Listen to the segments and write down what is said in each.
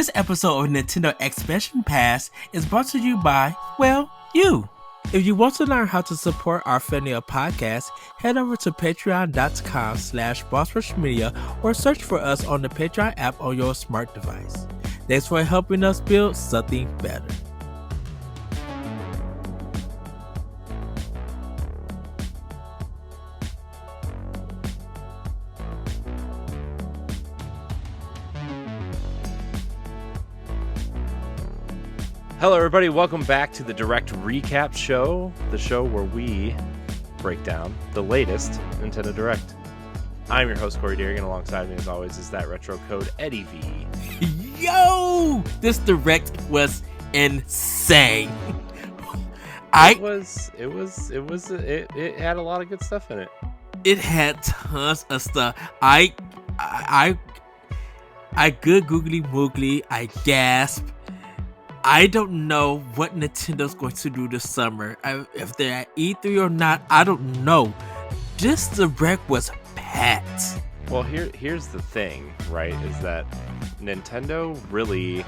This episode of Nintendo Expansion Pass is brought to you by, well, you. If you want to learn how to support our family of podcasts, head over to patreon.com/bossrushmedia or search for us on the Patreon app on your smart device. Thanks for helping us build something better. Hello, everybody. Welcome back to the Direct Recap Show, the show where we break down the latest Nintendo Direct. I'm your host, Corey Derrigan. Alongside me, as always, is that retro code, Eddie V. Yo! This Direct was insane. It had a lot of good stuff in it. It had tons of stuff. I good googly moogly. I gasped. I don't know what Nintendo's going to do this summer. If they're at E3 or not, I don't know. This Direct was packed. Well, here's the thing, right? Is that Nintendo really...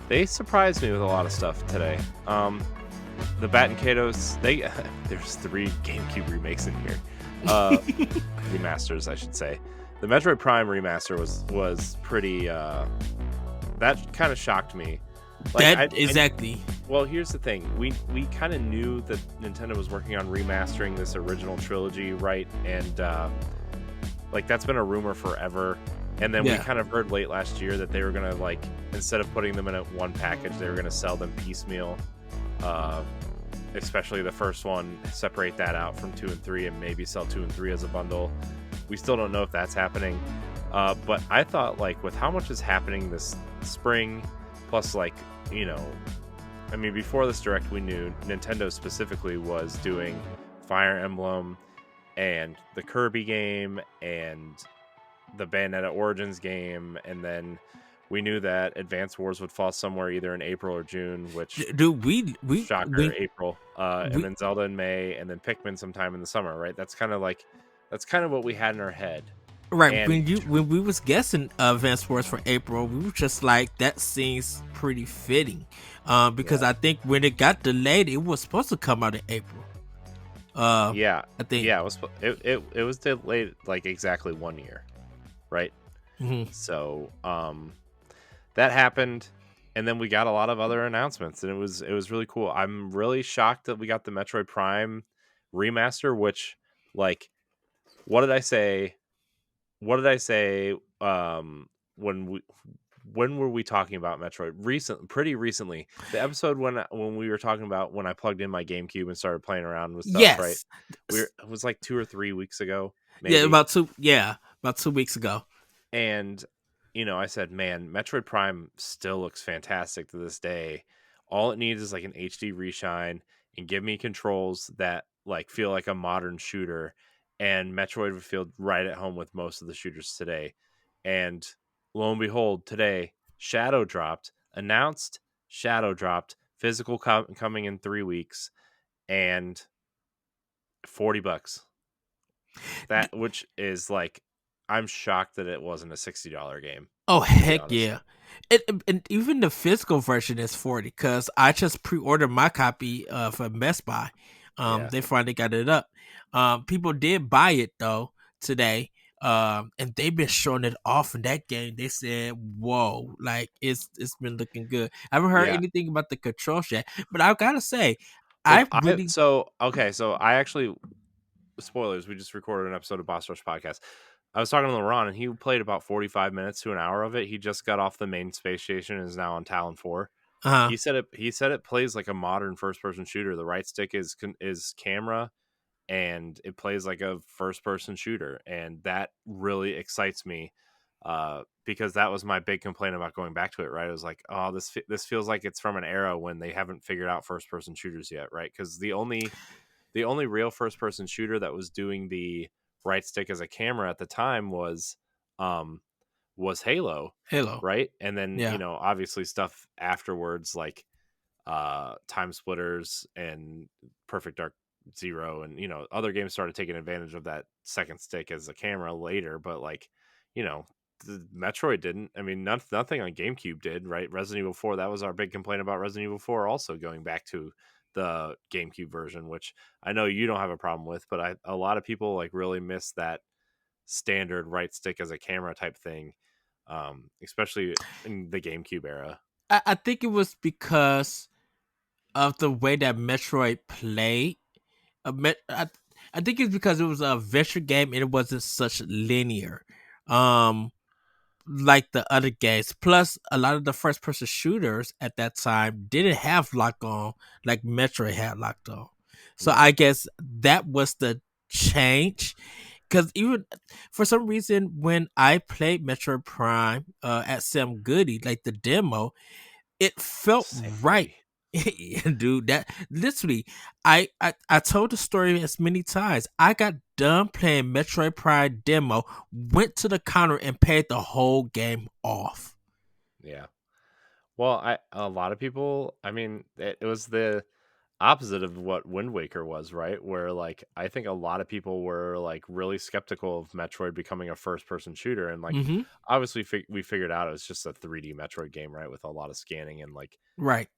They surprised me with a lot of stuff today. The Bat and Katos, there's 3 GameCube remakes in here. Remasters, I should say. The Metroid Prime Remaster was pretty... that kind of shocked me. Exactly. Well, here's the thing. We kind of knew that Nintendo was working on remastering this original trilogy, right? And that's been a rumor forever. And then we kind of heard late last year that they were going to, instead of putting them in one package, they were going to sell them piecemeal. Especially the first one, separate that out from 2 and 3 and maybe sell 2 and 3 as a bundle. We still don't know if that's happening. But I thought, with how much is happening this spring, plus, before this Direct, we knew Nintendo specifically was doing Fire Emblem and the Kirby game and the Bayonetta Origins game, and then we knew that Advance Wars would fall somewhere either in April or June, which April, and then Zelda in May, and then Pikmin sometime in the summer, right? That's kind of what we had in our head. Right, and when we was guessing Advance Wars for April, we were just like, that seems pretty fitting, because I think when it got delayed, it was supposed to come out in April. I think it was delayed exactly 1 year, right? Mm-hmm. So that happened, and then we got a lot of other announcements, and it was really cool. I'm really shocked that we got the Metroid Prime Remaster, which what did I say? When were we talking about Metroid? Pretty recently. The episode when we were talking about when I plugged in my GameCube and started playing around with stuff, right? It was 2 or 3 weeks ago. Maybe. About 2 weeks ago. And I said, man, Metroid Prime still looks fantastic to this day. All it needs is an HD reshine and give me controls that feel like a modern shooter. And Metroid would feel right at home with most of the shooters today. And lo and behold, today, announced Shadow dropped, physical coming in 3 weeks, and $40. Which is I'm shocked that it wasn't a $60 game. Oh, heck yeah. And even the physical version is $40, because I just pre-ordered my copy from Best Buy. They finally got it up. People did buy it though today, and they've been showing it off in that game. They said, "Whoa, it's been looking good." I haven't heard anything about the controls yet, but I gotta say, so I actually, spoilers. We just recorded an episode of Boss Rush Podcast. I was talking to LeRon, and he played about 45 minutes to an hour of it. He just got off the main space station and is now on Talon 4. Uh-huh. He said it plays like a modern first-person shooter. The right stick is camera, and it plays like a first-person shooter, and that really excites me, because that was my big complaint about going back to it. Right, it was like, oh, this feels like it's from an era when they haven't figured out first-person shooters yet, right? Because the only real first-person shooter that was doing the right stick as a camera at the time was Halo, right? And then obviously stuff afterwards Time Splitters and Perfect Dark Zero, and other games started taking advantage of that second stick as a camera later, but Metroid didn't. I mean, nothing on GameCube did, right? Resident Evil 4, that was our big complaint about Resident Evil 4, also going back to the GameCube version, which I know you don't have a problem with, but a lot of people like really miss that standard right stick as a camera type thing, especially in the GameCube era. I think it was because of the way that Metroid played. I think it's because it was a adventure game and it wasn't such linear, um, like the other games. Plus, a lot of the first person shooters at that time didn't have lock on like Metroid had locked on. So Yeah. I guess that was the change. Because even for some reason, when I played Metroid Prime at Sam Goody, like the demo, it felt Sam right. Goody. Dude, that literally, I told the story as many times. I got done playing Metroid Prime demo, went to the counter and paid the whole game off. Yeah. Well, I a lot of people, I mean, it was the opposite of what Wind Waker was, right? Where like I think a lot of people were like really skeptical of Metroid becoming a first person shooter, and like Mm-hmm. obviously we figured out it was just a 3D Metroid game, right? With a lot of scanning and like Right.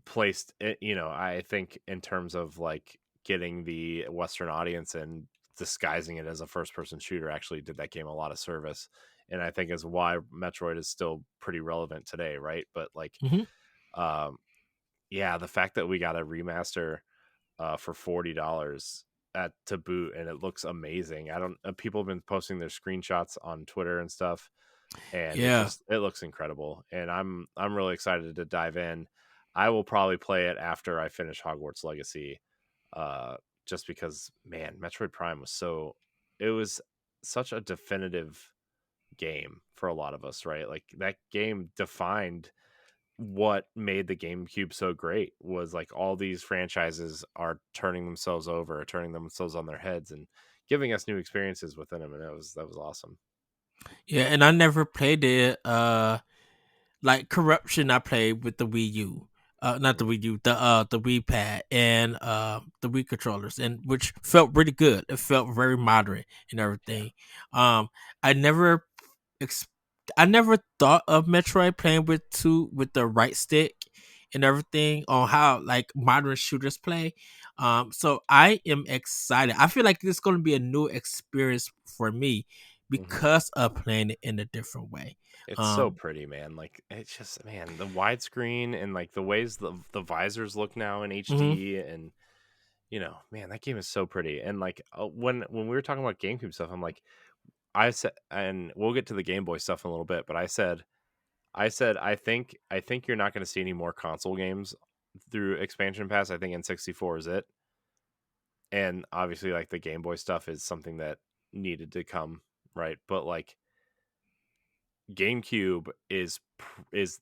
placed it, I think in terms of like getting the Western audience and disguising it as a first person shooter actually did that game a lot of service. And I think is why Metroid is still pretty relevant today, right? But like Mm-hmm. um yeah, the fact that we got a remaster for $40 at to boot, and it looks amazing. I don't People have been posting their screenshots on Twitter and stuff, and Yeah. it looks incredible, and I'm really excited to dive in. I will probably play it after I finish Hogwarts Legacy, uh, just because, man, Metroid Prime was it was such a definitive game for a lot of us, right? Like that game defined what made the GameCube so great. Was like all these franchises are turning themselves over, turning themselves on their heads, and giving us new experiences within them, and that was awesome. Yeah, and I never played it. Like Corruption, I played with the Wii U. Not the Mhm. Wii U, the Wii Pad and the Wii controllers, and which felt really good. It felt very moderate and Yeah. everything. Um, I never ex- I never thought of Metroid playing with the right stick and everything on how like modern shooters play. So I am excited. I feel like this is going to be a new experience for me hmm because of playing it in a different way. It's so Um, pretty, man. Like it's just, man, the widescreen and like the ways the visors look now in mhm. HD, and man, that game is so pretty. And like when we were talking about GameCube stuff, I'm like, I said, and we'll get to the Game Boy stuff in a little bit, but I said I think you're not going to see any more console games through expansion pass. I think N64 is it, and obviously like the Game Boy stuff is something that needed to come, right? But like GameCube is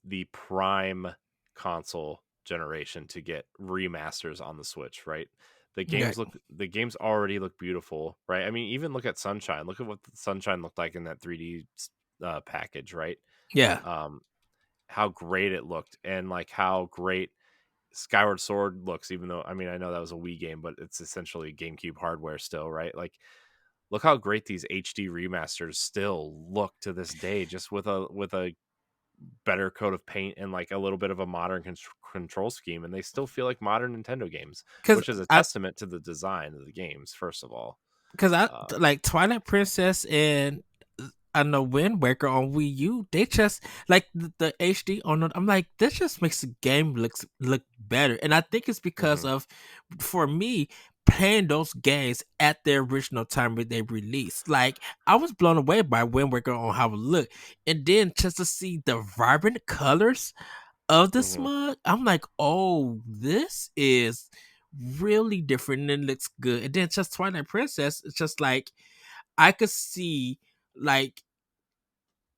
the prime console generation to get remasters on the Switch, right? Okay. The games already look beautiful, right? I mean, even look at Sunshine. Look at what the Sunshine looked like in that 3D package, right? Yeah. Um, how great it looked, and like how great Skyward Sword looks, even though, I mean, I know that was a Wii game, but it's essentially GameCube hardware still, right? Like look how great these HD remasters still look to this day, just with a better coat of paint and like a little bit of a modern control scheme, and they still feel like modern Nintendo games, Cause which is a I testament to the design of the games, first of all. Cause I Um, like Twilight Princess and I know Wind Waker on Wii U. They just like the HD on it. I'm like, this just makes the game look better, and I think it's because mhm, of, for me, playing those games at their original time when they released. Like I was blown away by Wind Waker on how it looked, and then just to see the vibrant colors of the mhm, smug, I'm like, oh, this is really different and it looks good. And then just Twilight Princess, it's just like I could see like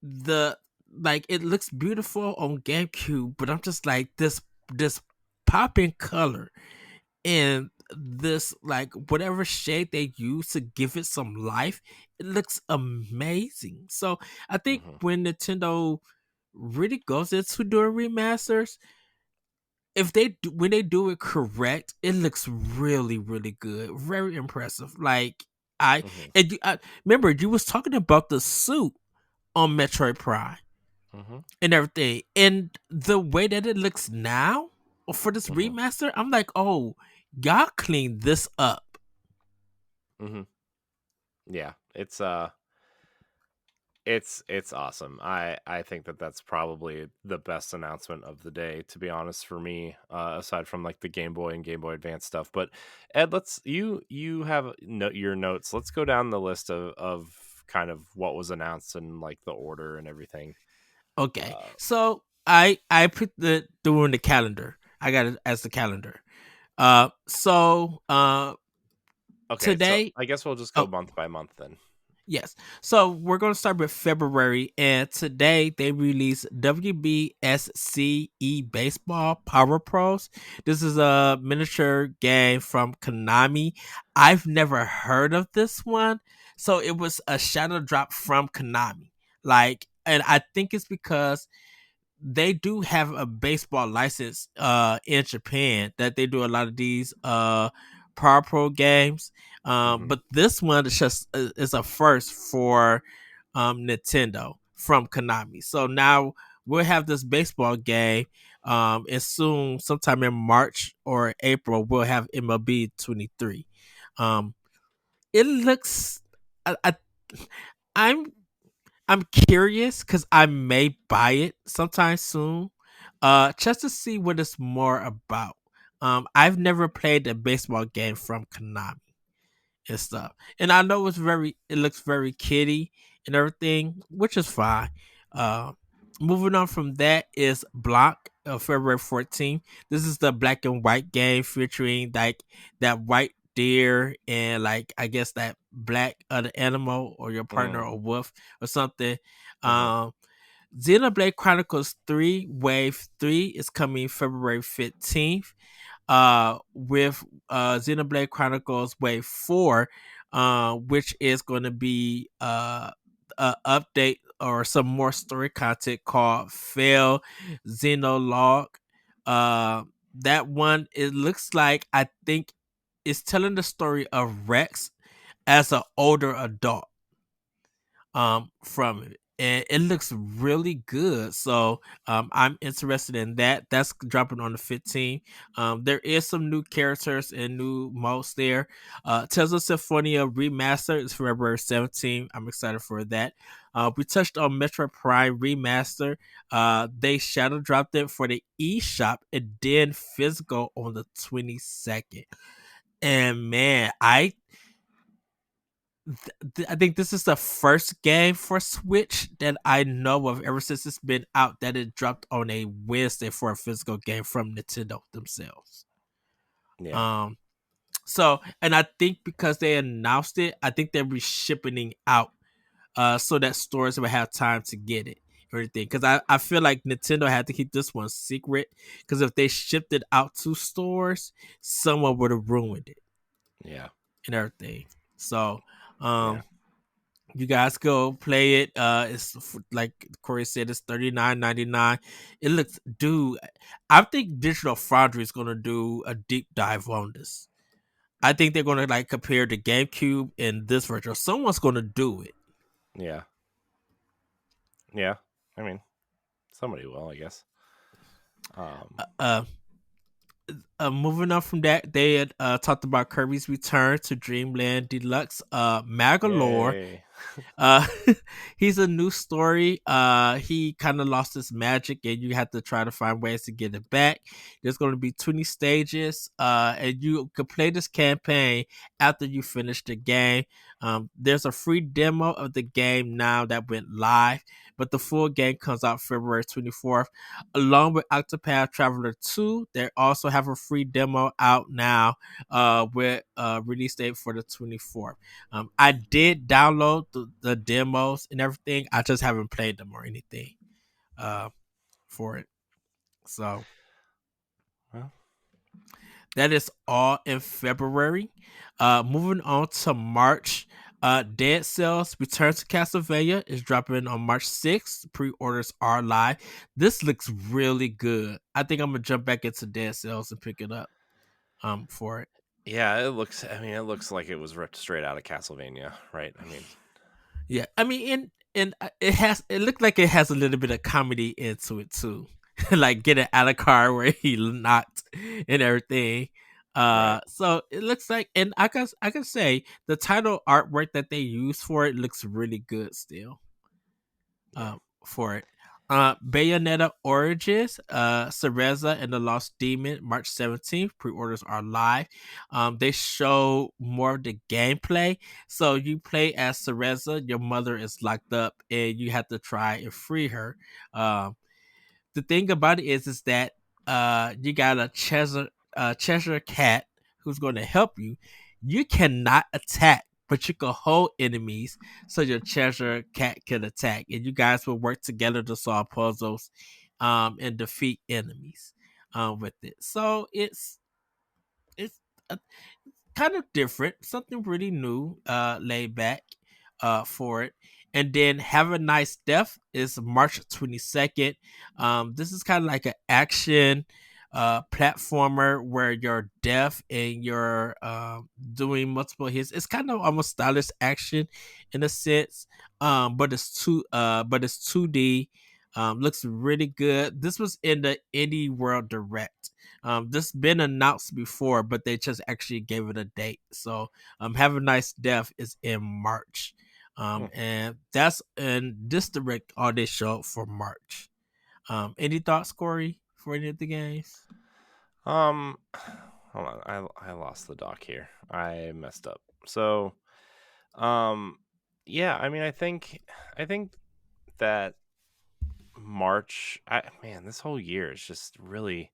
the like it looks beautiful on GameCube, but I'm just like this popping color and this like whatever shade they use to give it some life, it looks amazing. So I think mhm, when Nintendo really goes into doing remasters, if when they do it correct, it looks really good, very impressive. Like I mhm. I remember you was talking about the suit on Metroid Prime Hmm. and everything. And the way that it looks now for this Hmm. remaster, I'm like, oh, y'all cleaned this up. Hmm. Yeah, it's awesome. I think that that's probably the best announcement of the day, to be honest, for me. Aside from like the Game Boy and Game Boy Advance stuff, but Ed, let's you have your notes. Let's go down the list of kind of what was announced and like the order and everything. Okay, Uh, so I put the doing the calendar. I got it as the calendar. okay, so Today. I guess we'll just go Oh, month by month then. yes. So we're going to start with February, and today they released WBSCE Baseball Power Pros. This is a miniature game from Konami. I've never heard of this one, so it was a shadow drop from Konami. Like, and I think it's because they do have a baseball license in Japan that they do a lot of these Power Pro games. Hmm. But this one is just is a first for Nintendo from Konami. So now we'll have this baseball game, and soon, sometime in March or April, we'll have MLB 23. Um, it looks. I I'm I'm curious because I may buy it sometime soon, just to see what it's more about. I've never played a baseball game from Konami and stuff. And I know it looks very kiddie and everything, which is fine. Uh, Moving on from that is Block, February 14th. This is the black and white game featuring like that white deer and like I guess that black other animal or your partner Mm. or wolf or something. Hmm. Um, Xenoblade Chronicles 3 Wave 3 is coming February 15th, with Xenoblade Chronicles Wave 4, which is going to be a update or some more story content called Fail Xenologue. Uh, that one, it looks like, I think it's telling the story of Rex as an older adult from it. And it looks really good. So I'm interested in that. That's dropping on the 15th. There is some new characters and new modes there. Tales of Symphonia Remastered is February 17th. I'm excited for that. We touched on Metroid Prime Remaster. They shadow dropped it for the eShop and then physical on the 22nd. And man, I think this is the first game for Switch that I know of ever since it's been out that it dropped on a Wednesday for a physical game from Nintendo themselves. Yeah. Um, and I think because they announced it, I think they're reshipping out, so that stores will have time to get it. Everything because I feel like Nintendo had to keep this one secret because if they shipped it out to stores, someone would have ruined it Yeah. and everything. So, Yeah. um, you guys go play it. Like Corey said, it's $39.99. It looks, dude. I think Digital Foundry is gonna do a deep dive on this. I think they're gonna like compare the GameCube and this version. Someone's gonna do it. Yeah. Yeah. I mean, somebody will, I guess. Um, Uh, uh, Moving on from that, they had talked about Kirby's Return to Dreamland Deluxe. Magalore. Yay. Uh, he's a new story. He kind of lost his magic, and you have to try to find ways to get it back. There's going to be 20 stages, and you can play this campaign after you finish the game. There's a free demo of the game now that went live, but the full game comes out February 24th. Along with Octopath Traveler 2, they also have a free demo out now, with release date for the 24th. I did download the demos and everything. I just haven't played them or anything uh, for it. So Well, that is all in February. Moving on to March. Dead Cells Return to Castlevania is dropping on March 6th. Pre-orders are live. This looks really good. I think I'm gonna jump back into Dead Cells and pick it up for it. yeah, it looks. I mean, it looks like it was ripped straight out of Castlevania, right? I mean, Yeah, I mean, and it looked like it has a little bit of comedy into it too, like getting out of car where he knocked and everything. Right. So it looks like, and I can say the title artwork that they use for it looks really good still. Yeah. For it. Bayonetta Origins, Cereza and the Lost Demon, March 17th. Pre-orders are live. They show more of the gameplay. So you play as Cereza, your mother is locked up, and you have to try and free her. Um, the thing about it is that you got a Cheshire cat who's going to help you. You cannot attack, but you can hold enemies so your Cheshire cat can attack, and you guys will work together to solve puzzles, and defeat enemies, with it. So it's uh, kind of different, something really new, laid back, for it. And then Have a Nice Death is March 22nd. This is kind of like an action platformer where you're deaf and you're doing multiple hits. It's kind of almost stylish action in a sense, but it's 2D. Looks really good. This was in the Indie World Direct. This been announced before, but they just actually gave it a date. So, Have a Nice Death is in March. Hmm. And that's in this direct all they show for March. Any thoughts, Corey, for any of the games? Um, hold on. I lost the doc here. I messed up. So, um, yeah. I mean, I think that March. Man, this whole year is just really.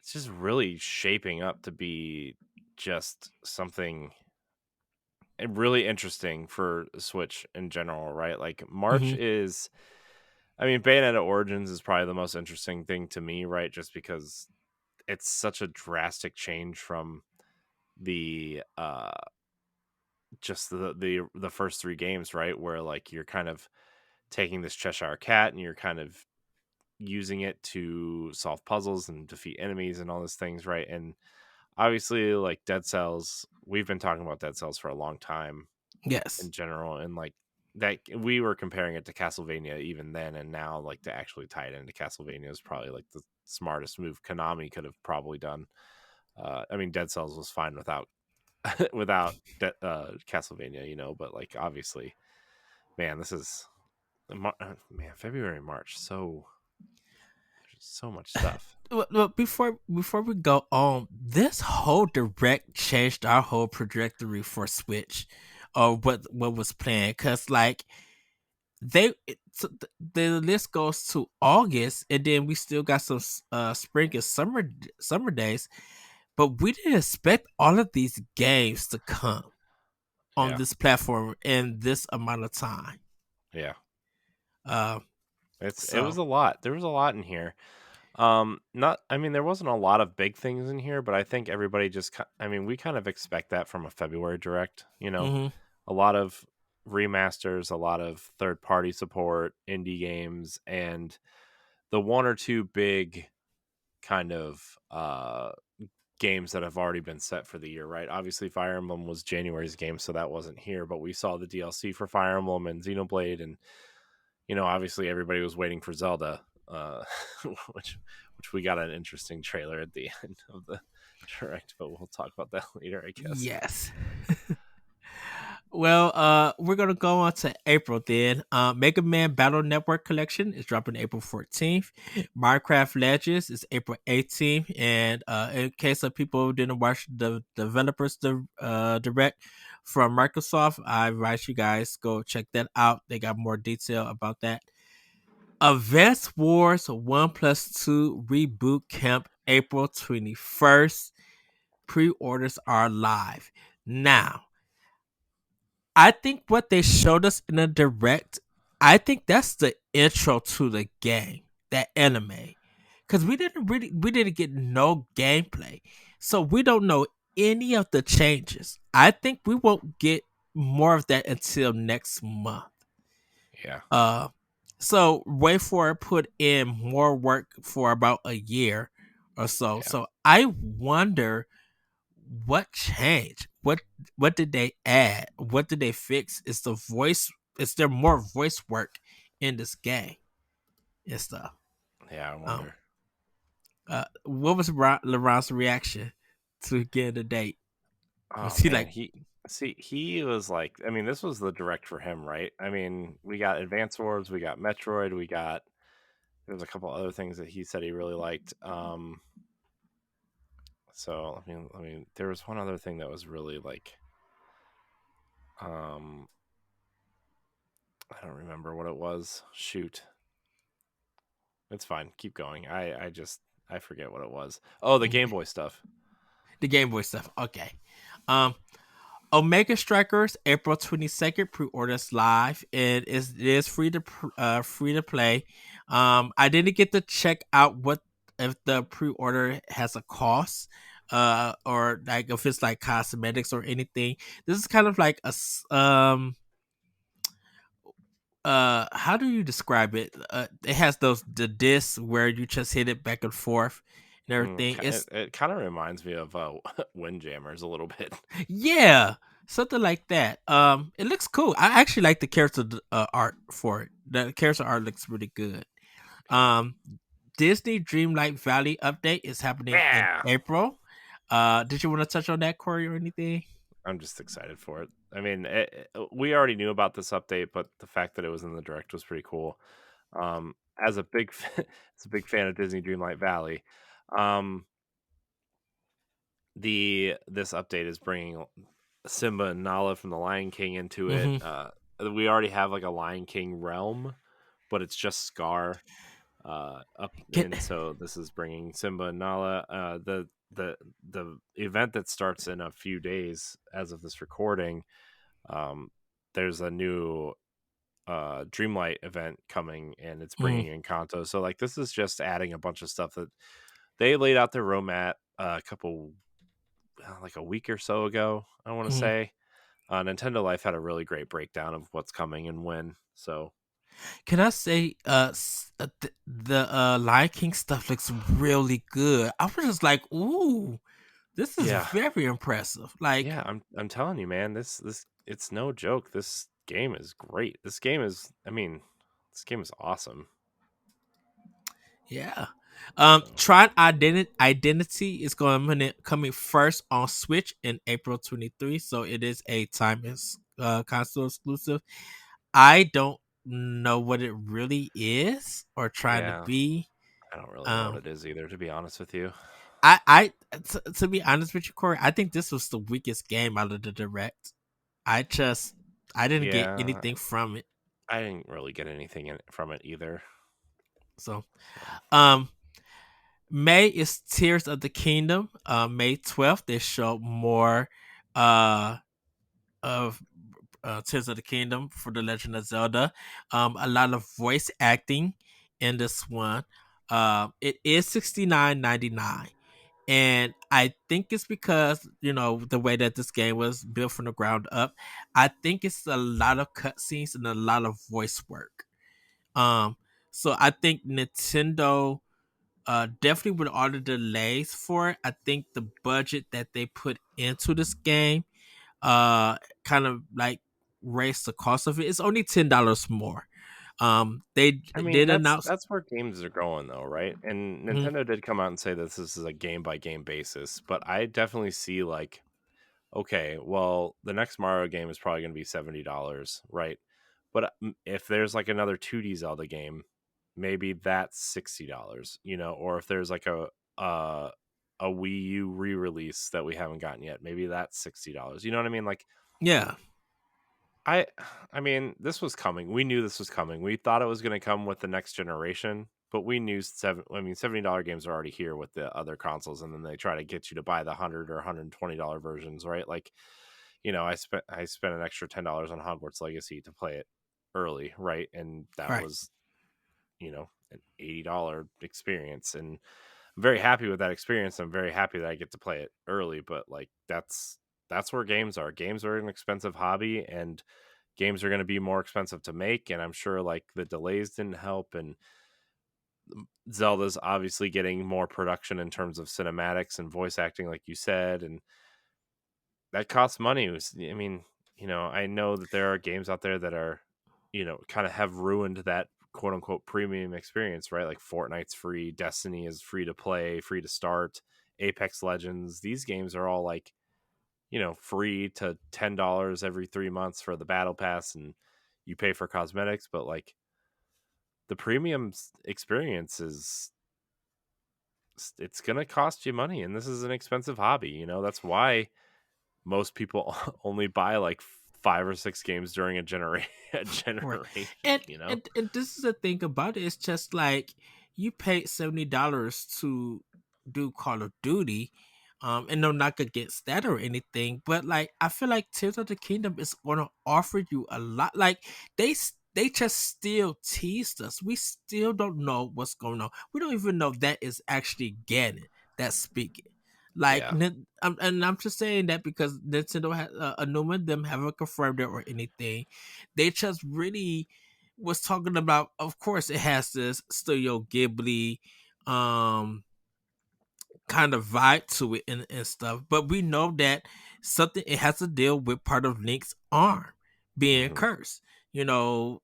It's just really shaping up to be just something really interesting for Switch in general, right? Like March Mm-hmm. is. I mean, Bayonetta Origins is probably the most interesting thing to me, right? Just because it's such a drastic change from the just the first three games, right? Where like you're kind of taking this Cheshire cat and you're kind of using it to solve puzzles and defeat enemies and all those things, right? And obviously, like Dead Cells, we've been talking about Dead Cells for a long time Yes. in general, and like that we were comparing it to Castlevania even then, and now like to actually tie it into Castlevania is probably like the smartest move Konami could have probably done. I mean, Dead Cells was fine without without Castlevania, but like obviously, man, this is man, February, March, so there's so much stuff. Well, before we go on, this whole direct changed our whole trajectory for Switch, or what was planned. Cause like the list goes to August, and then we still got some spring and summer days, but we didn't expect all of these games to come on Yeah, this platform in this amount of time. yeah, Uh, it was so a lot. There was a lot in here. Not, I mean, there wasn't a lot of big things in here, but I think everybody just, I mean, we kind of expect that from a February direct, hmm a lot of remasters, a lot of third party support, indie games, and the one or two big kind of games that have already been set for the year, right? Obviously, Fire Emblem was January's game, so that wasn't here, but we saw the DLC for Fire Emblem and Xenoblade, and obviously everybody was waiting for Zelda, which we got an interesting trailer at the end of the direct, but we'll talk about that later, I guess. yes. Well, we're gonna go on to April then. Mega Man Battle Network Collection is dropping April 14th. Minecraft Legends is April 18th. And in case of people who didn't watch the developers direct from Microsoft, I advise you guys go check that out. They got more detail about that. Advance Wars 1+2 Reboot Camp April 21st. Pre-orders are live now. I think what they showed us in the direct, I think that's the intro to the game, that anime. Cause we didn't get no gameplay. So we don't know any of the changes. I think we won't get more of that until next month. Yeah, Uh so wait for it, put in more work for about a year or so. yeah, So I wonder what changed? What did they add? What did they fix? Is the voice is there more voice work in this game and stuff. Yeah, I Um, wonder. what was Laurent's reaction to getting the date? Oh Was he man, like, he was like, I mean, this was the direct for him, right? I mean, we got Advance Wars, we got Metroid, we got there's a couple other things that he said he really liked. So I mean, there was one other thing that was really like, um, I don't remember what it was. Shoot, it's fine. Keep going. I forget what it was. Oh, the Game okay, Boy stuff. the Game Boy stuff? Okay. Um, Omega Strikers, April 22nd, pre-orders live. It is free to play. I didn't get to check out what if the pre-order has a cost, or like if it's like cosmetics or anything. This is kind of like how do you describe it? It has the discs where you just hit it back and forth and everything. It, It's it kind of reminds me of Windjammers a little bit. Yeah, something like that. It looks cool. I actually like the character art for it. The character art looks really good. Yeah. Um, Disney Dreamlight Valley update is happening in Yeah. April. Did you want to touch on that, Corey, or anything? I'm just excited for it. I mean, we already knew about this update, but the fact that it was in the direct was pretty cool. As a big as a big fan of Disney Dreamlight Valley, um, this update is bringing Simba and Nala from the Lion King into it. Mm-hmm. We already have like a Lion King realm, but it's just Scar up, Can, and so this is bringing Simba and Nala. The event that starts in a few days as of this recording. Um, there's a new Dreamlight event coming, and it's mm, bringing in Kanto. So like this is just adding a bunch of stuff that they laid out their roadmap a couple like a week or so ago. I want to mm. say. Nintendo Life had a really great breakdown of what's coming and when. So Can I say, the Lion King stuff looks really good. I was just like, ooh, this is yeah, very impressive. Like, yeah, I'm telling you, man, this it's no joke. This game is great. This game is, I mean, this game is awesome. yeah. So Tron Identity is coming first on Switch in April 23, so it is a timeless console exclusive. I don't know what it really is or trying to yeah, be. I don't really know what Um, it is either, to be honest with you. to be honest with you, Corey, I think this was the weakest game out of the direct. I just I didn't get Yeah, anything from it. I didn't really get anything from it either. So, So um, May is Tears of the Kingdom. May 12th, they show more uh of Tears of the Kingdom for the Legend of Zelda. A lot of voice acting in this one. It is $69.99. And I think it's because, the way that this game was built from the ground up. I think it's a lot of cutscenes and a lot of voice work. Um, so I think Nintendo, definitely with all the delays for it, I think the budget that they put into this game, kind of like raised the cost of it. It's only $10 more. They I mean, did announce. that's where games are going, though, right? And Mhm. Nintendo did come out and say that this is a game by game basis, but I definitely see like, okay, well, the next Mario game is probably going to be $70, right? But if there's like another 2D Zelda game, maybe that's $60, or if there's like a a Wii U re-release that we haven't gotten yet, maybe that's $60. You know what I mean? Like Yeah, I I mean, this was coming. We knew this was coming. We thought it was going to come with the next generation, but we knew $70 games are already here with the other consoles, and then they try to get you to buy the 100 or $120 versions, right? Like, I spent an extra $10 on Hogwarts Legacy to play it early, right? And that right. was, an $80 experience, and I'm very happy with that experience. I'm very happy that I get to play it early, but like that's where games are. Games are an expensive hobby, and games are going to be more expensive to make, and I'm sure like the delays didn't help, and Zelda's obviously getting more production in terms of cinematics and voice acting like you said, and that costs money. I mean, I know that there are games out there that are kind of have ruined that quote unquote premium experience, right? Like Fortnite's free, Destiny is free to play, free to start, Apex Legends. These games are all like, free to $10 every 3 months for the battle pass, and you pay for cosmetics, but like the premium experience is, it's gonna cost you money, and this is an expensive hobby. That's why most people only buy like 5 or 6 games during a Right. generation. And this is the thing about it. It's just like you paid $70 to do Call of Duty. And no knock against that or anything, but like I feel like Tears of the Kingdom is gonna offer you a lot. Like they just still teased us. We still don't know what's going on. We don't even know that is actually Ganon that's speaking. Like, Yeah. and I'm just saying that because Nintendo, Anuma, them haven't confirmed it or anything. They just really was talking about. Of course, it has this Studio Ghibli, kind of vibe to it and stuff. But we know that something it has to deal with part of Link's arm being Hmm. cursed. You know,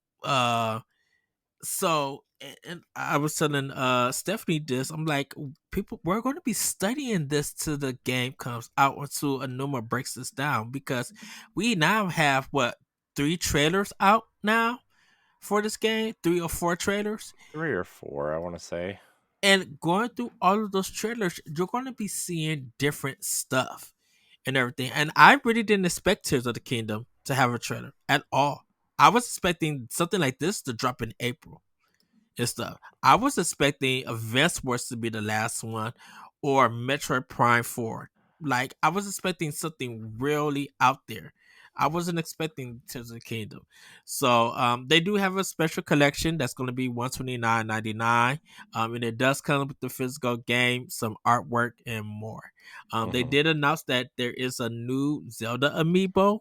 so and I was telling Stephanie this. I'm like, people, we're going to be studying this till the game comes out or till Anuma breaks this down, because we now have what, 3 trailers out now for this game, 3 or 4 trailers. 3 or 4, I want to say. And going through all of those trailers, you're going to be seeing different stuff and everything. And I really didn't expect Tears of the Kingdom to have a trailer at all. I was expecting something like this to drop in April and stuff. I was expecting Advance Wars to be the last one, or Metroid Prime 4. Like, I was expecting something really out there. I wasn't expecting Tears of the Kingdom. So they do have a special collection that's going to be $129.99. And it does come with the physical game, some artwork, and more. They Hmm. did announce that there is a new Zelda amiibo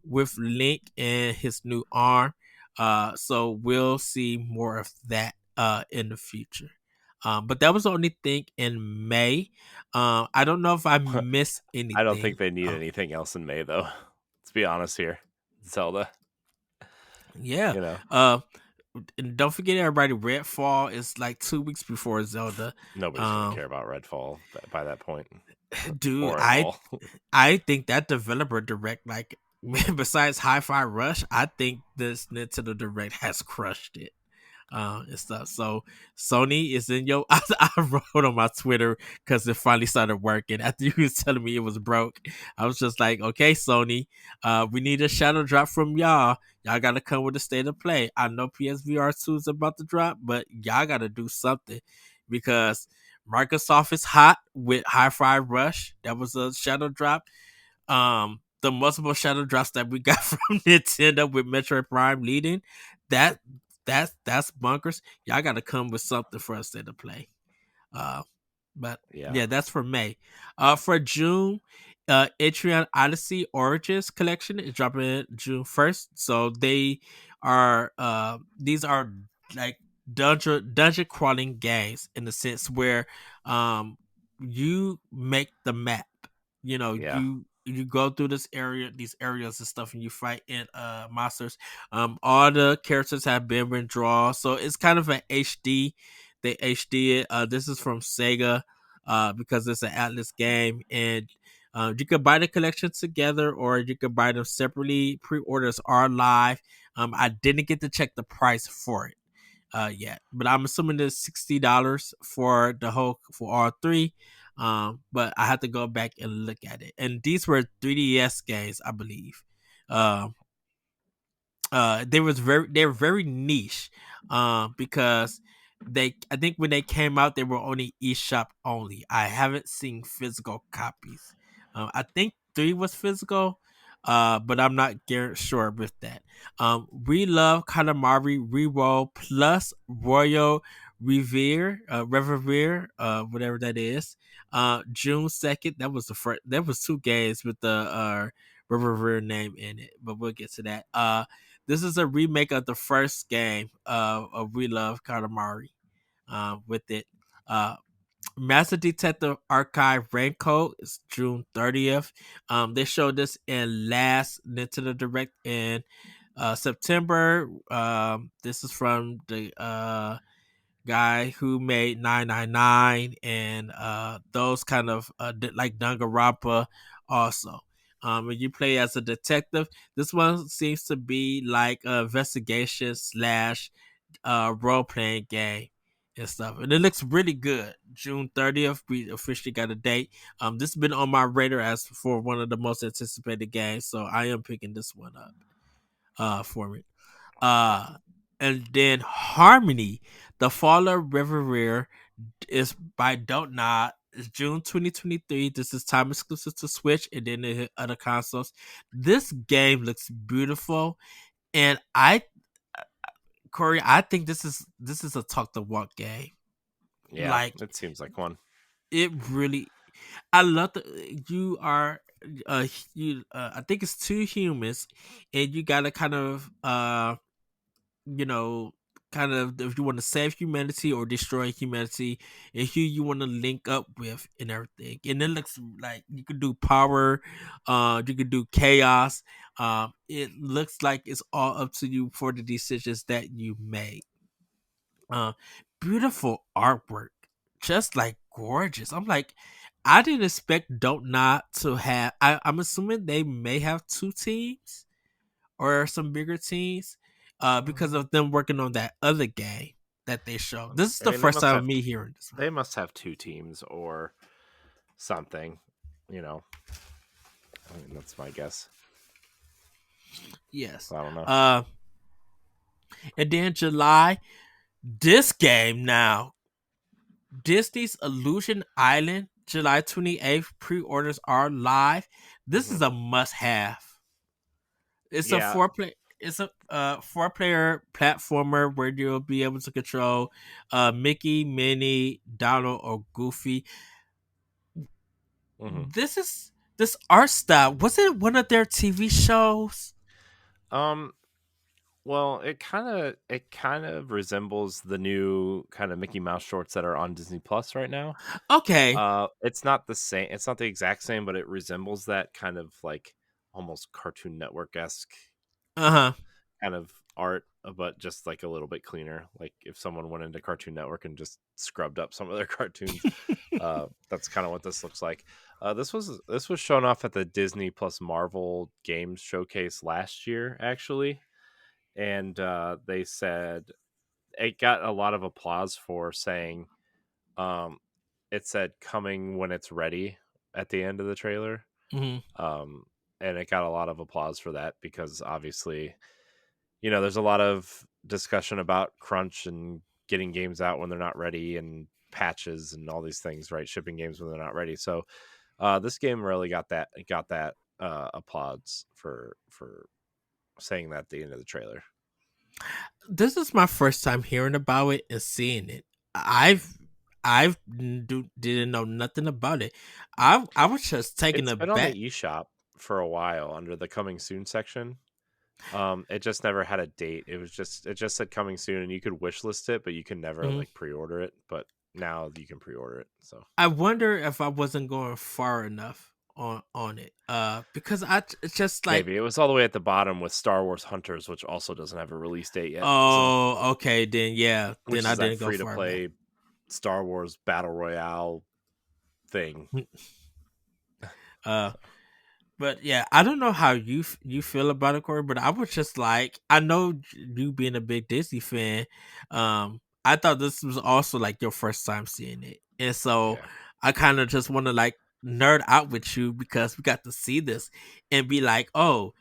with Link and his new arm. So we'll see more of that in the future. But that was the only thing in May. I don't know if I missed I don't anything. think they need anything else in May, though. Let's be honest here. Zelda, Yeah. you know, Uh, and don't forget, everybody, Redfall is like 2 weeks before Zelda. nobody's going to Um, care about Redfall by that point, dude, or at I all. I think that developer direct, like, besides Hi-Fi Rush, I think this Nintendo Direct has crushed it. And stuff. So Sony is in your. I wrote on my Twitter because it finally started working. After you was telling me it was broke, I was just like, okay, Sony, we need a shadow drop from y'all. Y'all gotta come with a state of play. I know PSVR 2 is about to drop, but y'all gotta do something, because Microsoft is hot with Hi-Fi Rush. That was a shadow drop. The multiple shadow drops that we got from Nintendo with Metroid Prime leading, that that's bunkers. Y'all got to come with something for us to play. Uh, but Yeah. yeah, that's for May. For June, Etrian Odyssey Origins collection is dropping June 1st. So they are these are like dungeon crawling games, in the sense where you make the map. You know, Yeah. you go through these areas and stuff, and you fight in monsters. All the characters have been redrawn, so it's kind of an HD. They HD it. This is from Sega, because it's an Atlas game, and you could buy the collection together, or you could buy them separately. Pre-orders are live. I didn't get to check the price for it yet, but I'm assuming it's $60 for the whole, for all three. But I had to go back and look at it, and these were 3DS games, I believe. Um, they were very niche, because I think when they came out they were only eShop only. I haven't seen physical copies. I think 3 was physical, but I'm not sure with that. We love Katamari Reroll plus Royal Revere, whatever that is. June 2nd, that was the first. That was 2 games with the Revere name in it, but we'll get to that. This is a remake of the first game of We Love Katamari. With it, uh, Master Detective Archive Raincoat is June 30th. They showed this in last Nintendo Direct, and September. This is from the guy who made 999 and those kind of like Danganronpa also. And you play as a detective. This one seems to be like a investigation slash role playing game and stuff, and it looks really good. June 30th, we officially got a date. This has been on my radar as for one of the most anticipated games, so I am picking this one up for me. Uh, and then Harmony, the Fall of River is by Don't Nod. It's June 2023. This is time exclusive to Switch and then it hit other consoles. This game looks beautiful, and Corey, I think this is a talk the walk game. Yeah, Like it seems like one. it really, I love the you are you I think it's two humans, and you gotta kind of you know, kind of if you want to save humanity or destroy humanity, and who you want to link up with and everything. And it looks like you could do power, you could do chaos. It looks like it's all up to you for the decisions that you make. Uh, Beautiful artwork, just like gorgeous. I'm like, I didn't expect Don't Not to have. I'm assuming they may have two teams or some bigger teams, because Mm. of them working on that other game that they showed. This is I the mean, they first must time of have me hearing this one. they must have two teams or something. You know, I mean, that's my guess. Yes. I don't know. Uh, and then July, this game now, Disney's Illusion Island, July 28th. Pre-orders are live. This is Hmm. a must-have. It's a Yeah. four play. It's a four-player platformer where you'll be able to control Mickey, Minnie, Donald, or Goofy. Hmm. This art style. Was it one of their TV shows? Um. Well, it kind of resembles the new kind of Mickey Mouse shorts that are on Disney Plus right now. Okay. It's not the same. It's not the exact same, but it resembles that kind of like almost Cartoon Network esque Uh huh. kind of art, but just like a little bit cleaner. Like if someone went into Cartoon Network and just scrubbed up some of their cartoons, that's kind of what this looks like. This was shown off at the Disney Plus Marvel Games Showcase last year, actually, and they said it got a lot of applause for saying um, it said coming when it's ready at the end of the trailer. Hmm. Um, and it got a lot of applause for that because obviously, there's a lot of discussion about crunch and getting games out when they're not ready and patches and all these things, right? Shipping games when they're not ready. So this game really got that applause for saying that at the end of the trailer. This is my first time hearing about it and seeing it. I've didn't know nothing about it. I was just taken It's been on aback. the eShop for a while under the coming soon section. It just never had a date. It just said coming soon, and you could wish list it, but you can never Mhm. like pre-order it. But now you can pre-order it. So I wonder if I wasn't going far enough on it. Because it's just like, maybe it was all the way at the bottom with Star Wars Hunters, which also doesn't have a release date yet. So oh, okay, then yeah, then which I is that didn't go free to far back. play Star Wars Battle Royale thing. Uh, So but yeah, I don't know how you feel about it, Corey. But I was just like, I know you being a big Disney fan. I thought this was also like your first time seeing it, and so yeah, I kind of just want to like nerd out with you because we got to see this and be like, oh,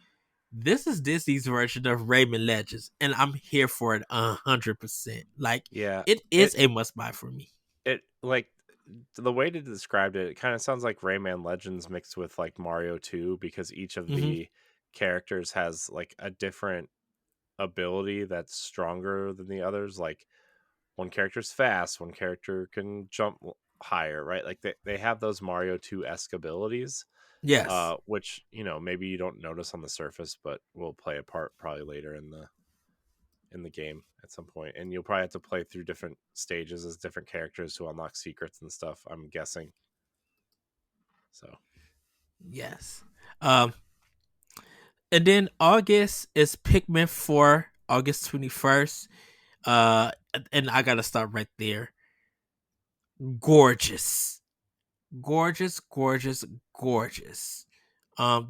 this is Disney's version of Rayman Legends, and I'm here for it 100%. Like yeah. it is It a must buy for me. it like the way to describe it, it kind of sounds like Rayman Legends mixed with like Mario 2 because each of Hmm. the characters has like a different ability that's stronger than the others. Like one character's fast, one character can jump higher, right? Like they have those Mario 2 esque abilities, Yes. which maybe you don't notice on the surface, but will play a part probably later in the game at some point, and you'll probably have to play through different stages as different characters to unlock secrets and stuff. I'm guessing. So Yes. Um, And then August is Pikmin 4, August 21st. And I gotta start right there. Gorgeous. Gorgeous, gorgeous, gorgeous.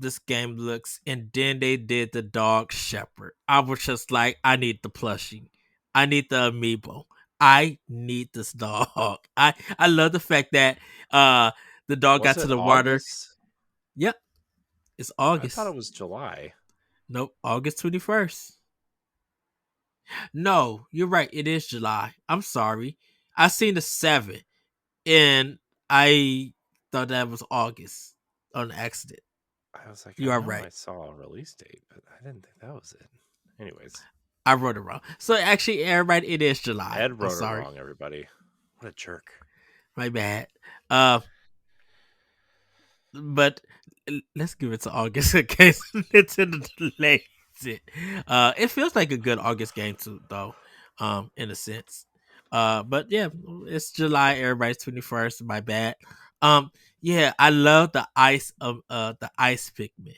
This game looks, and then they did the dog shepherd. I was just like, I need the plushie. I need the amiibo. I need this dog. I love the fact that the dog Was got to it the water. August? Yep, it's I thought August. it was July. Nope, August 21st. No, you're right. It is July. I'm sorry. I seen the 7 and I thought that was August on accident. I was like, You I are know right. I saw a release date, but I didn't think that was it. Anyways, I wrote it wrong. So actually, everybody, it is July. Ed I'm wrote it sorry. wrong, everybody. What a jerk. My bad. Uh, but let's give it to August in case Nintendo delays it. It feels like a good August game too, though. In a sense. But yeah, it's July. Everybody's 21st. My bad. Um, yeah, I love the ice Pikmin.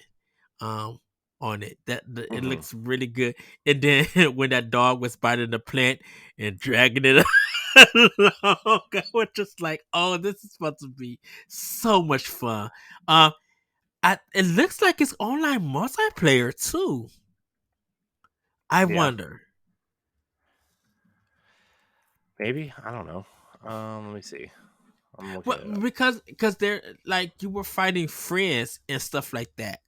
Um, on it it Hmm. looks really good. And then when that dog was biting the plant and dragging it along, I was just like, oh, this is supposed to be so much fun. Um, it looks like it's online multiplayer too. I Yeah, wonder. maybe. I don't know. Let me see. I'm Well, looking it up. because they're like you were fighting friends and stuff like that.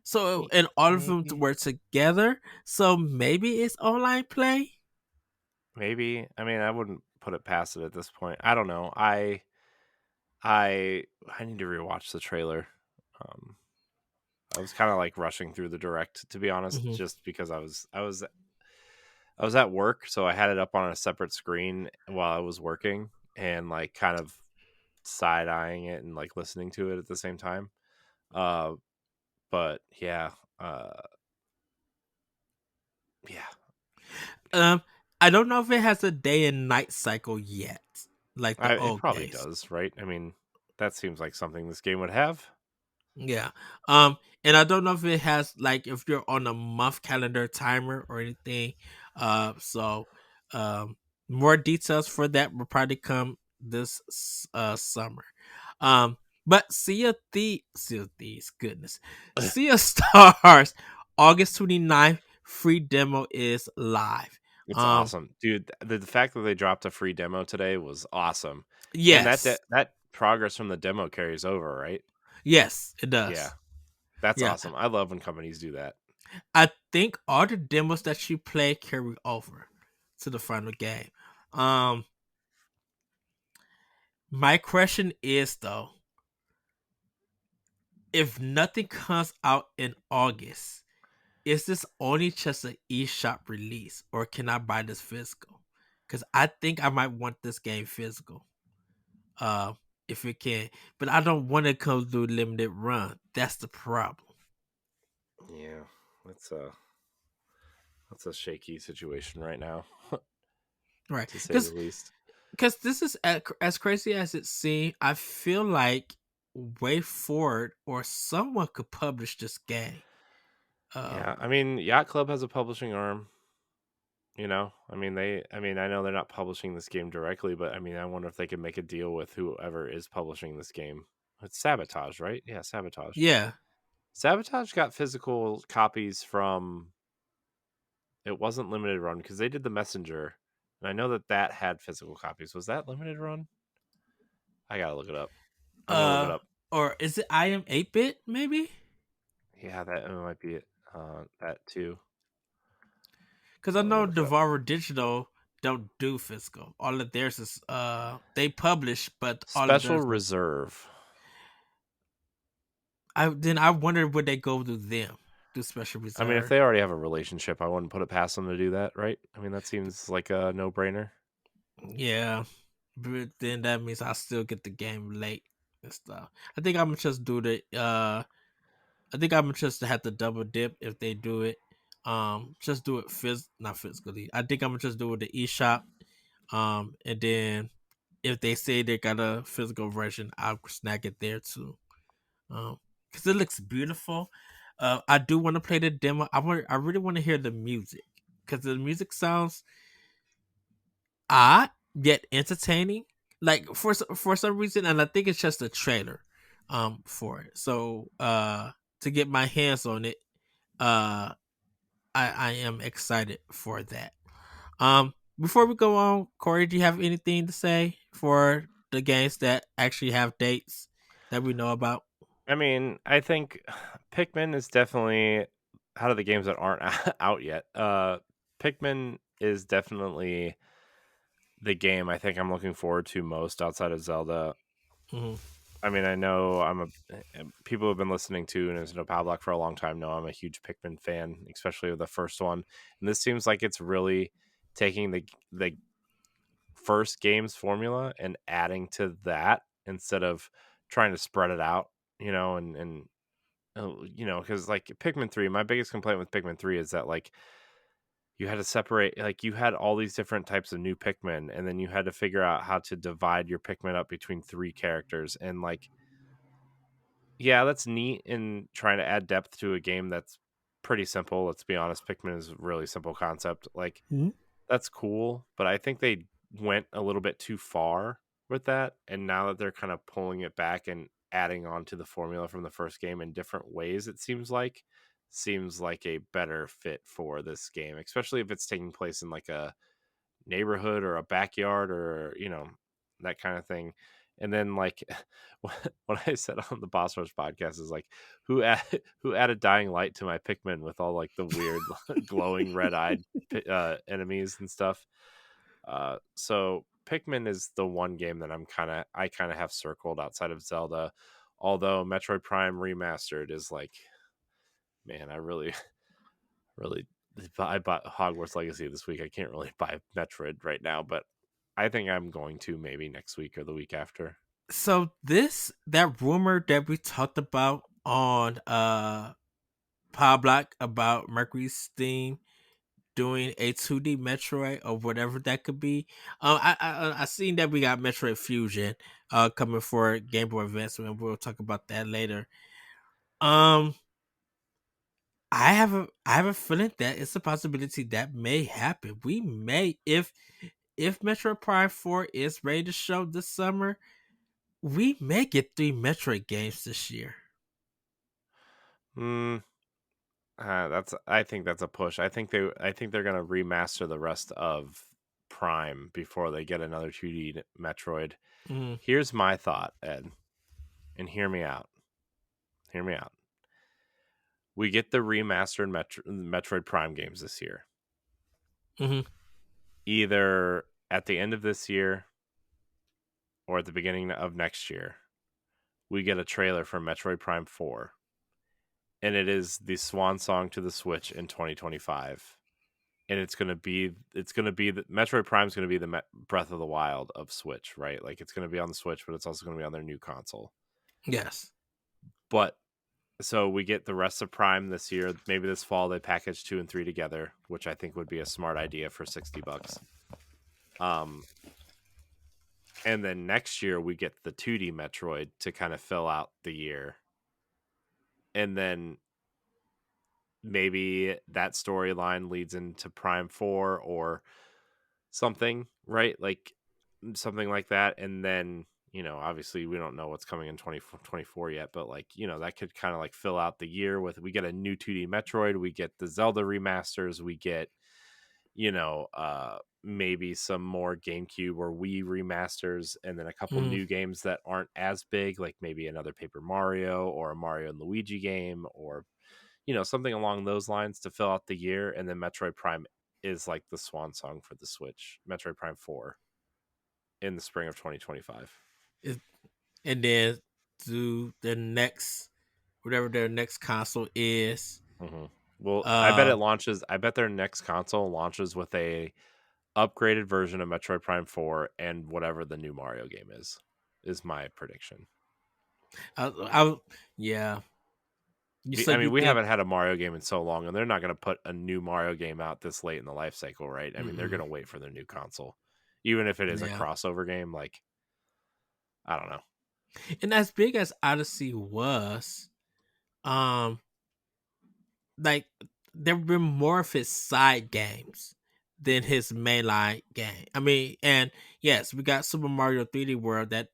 So and all of them Maybe. were together. So maybe it's online play. Maybe. I mean, I wouldn't put it past it at this point. I don't know. I need to rewatch the trailer. Um, I was kind of like rushing through the direct, to be honest, Hmm. just because I was at work, so I had it up on a separate screen while I was working, and like kind of side eyeing it and like listening to it at the same time. Uh, but yeah, uh, yeah, Um, I don't know if it has a day and night cycle yet, like the it old probably games. does, right? I mean, that seems like something this game would have. Yeah. And I don't know if it has like if you're on a month calendar timer or anything. So more details for that will probably come this summer. Um, but Sea of Thieves, goodness. Sea of Stars, August 29th, free demo is live. It's Um, awesome, dude. The fact that they dropped a free demo today was awesome, and yes. that progress from the demo carries over, right? Yes, it Yeah, does. that's Yeah. awesome. I love when companies do that. I think all the demos that you play carry over to the final game. Um, my question is though, if nothing comes out in August, is this only just an eShop release, or can I buy this physical? Because I think I might want this game physical. Uh, if it can, but I don't want to come through limited run. That's the problem. Yeah, that's a shaky situation right now, Right? to say the Because least. this is as crazy as it seems. I feel like Way Forward or someone could publish this game. Um, Yeah, I mean, Yacht Club has a publishing arm. I mean, I know they're not publishing this game directly, but I mean, I wonder if they could make a deal with whoever is publishing this game. It's Sabotage, right? Yeah, Sabotage. yeah, Sabotage got physical copies from. It wasn't limited run because they did the Messenger, and I know that that had physical copies. Was that limited run? I gotta look it up. I'm gonna look it uh, up. or is it I am 8-bit maybe? Yeah, that might be it. That too. Because I Let me know look it up. Devolver Digital don't do physical. All of theirs is they publish, but all of Special theirs. Reserve. I wonder would they go to them do special I mean, if reserve? they already have a relationship, I wouldn't put it past them to do that, right? I mean, that seems like a no-brainer. Yeah, but then that means I still get the game late and stuff. I think I'm gonna just do the I think I'm just have to double dip if they do it. Just do it not physically. I think I'm gonna just do it the eShop. And then if they say they got a physical version, I'll snag it there too. Because it looks beautiful. I do want to play the demo. I really want to hear the music because the music sounds odd yet entertaining. Like for some reason, and I think it's just a trailer, for it. So to get my hands on it, uh, I am excited for that. Before we go on, Corey, do you have anything to say for the games that actually have dates that we know about? I mean, I think Pikmin is definitely out of the games that aren't out yet. Pikmin is definitely the game I think I'm looking forward to most outside of Zelda. Hmm. I mean, I know people have been listening to and no Pavlok for a long time know I'm a huge Pikmin fan, especially with the first one. And this seems like it's really taking the first game's formula and adding to that instead of trying to spread it out, because like Pikmin 3, my biggest complaint with Pikmin 3 is that like you had to separate, like you had all these different types of new Pikmin, and then you had to figure out how to divide your Pikmin up between three characters. And like, yeah, that's neat in trying to add depth to a game that's pretty simple. Let's be honest, Pikmin is a really simple concept. Like, Hmm. that's cool, but I think they went a little bit too far with that, and now that they're kind of pulling it back and adding on to the formula from the first game in different ways, it seems like a better fit for this game, especially if it's taking place in like a neighborhood or a backyard or that kind of thing. And then like what I said on the Boss Rush podcast is like who added dying light to my Pikmin with all like the weird glowing red-eyed enemies and stuff. So Pikmin is the one game that I kind of have circled outside of Zelda, although Metroid Prime Remastered is like, man, I really really I bought Hogwarts Legacy this week. I can't really buy Metroid right now, but I think I'm going to maybe next week or the week after. So that rumor that we talked about on Pablock about Mercury's Steam doing a 2D Metroid or whatever that could be. I seen that we got Metroid Fusion coming for Game Boy Advance, and we'll talk about that later. Um, I have a feeling that it's a possibility that may happen. We may if Metroid Prime 4 is ready to show this summer, we may get 3 Metroid games this year. Mm, that's I think that's a push. I think they're gonna remaster the rest of Prime before they get another 2D Metroid. Mm, Here's my thought, Ed, and hear me out. Hear me out. We get the remastered Metroid Prime games this year, mm-hmm, either at the end of this year or at the beginning of next year. We get a trailer for Metroid Prime 4, and it is the swan song to the Switch in 2025. And it's gonna be the Metroid Prime is gonna be the Breath of the Wild of Switch, right? Like it's gonna be on the Switch, but it's also gonna be on their new console. yes. But so we get the rest of Prime this year. Maybe this fall they package 2 and 3 together, which I think would be a smart idea for $60. Um, and then next year we get the 2D Metroid to kind of fill out the year, and then maybe that storyline leads into Prime 4 or something, right? Like something like that. And then, obviously we don't know what's coming in 2024 yet, but like, that could kind of like fill out the year with we get a new 2D Metroid, we get the Zelda remasters, we get, maybe some more GameCube or Wii remasters, and then a couple Mm, new games that aren't as big, like maybe another Paper Mario or a Mario and Luigi game or something along those lines to fill out the year. And then Metroid Prime is like the swan song for the Switch, Metroid Prime 4 in the spring of 2025. it, and then do the next whatever their next console is. Hmm. Well, Uh, I bet their next console launches with a upgraded version of Metroid Prime 4 and whatever the new Mario game is my prediction. I yeah. So I you mean, we think? haven't had a Mario game in so long, and they're not going to put a new Mario game out this late in the life cycle, right? I mean, they're Mm-mm, going to wait for their new console, even if it is a yeah. crossover game. Like, I don't know. And as big as Odyssey was, um, like there've been more of his side games than his mainline game. I mean, and yes, we got Super Mario 3D World that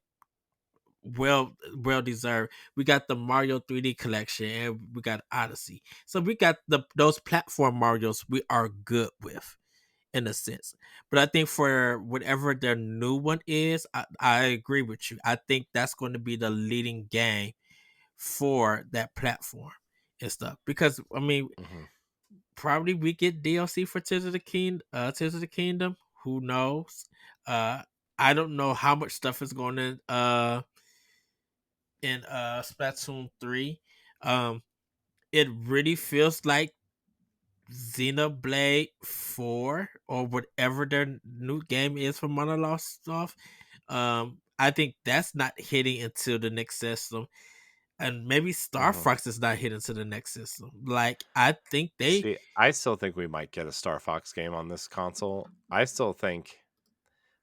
well deserved. We got the Mario 3D collection and we got Odyssey. So we got those platform Marios we are good with in a sense. But I think for whatever their new one is, I agree with you. I think that's going to be the leading game for that platform and stuff. Because I mean, Hmm. probably we get DLC for Tears of the Kingdom. Who knows? Uh I don't know how much stuff is going in Splatoon 3. Um it really feels like Xenoblade 4 or whatever their new game is for Monolith stuff. I think that's not hitting into the next system. And maybe Star Hmm. Fox is not hitting to the next system. Like I think they See, I still think we might get a Star Fox game on this console. I still think.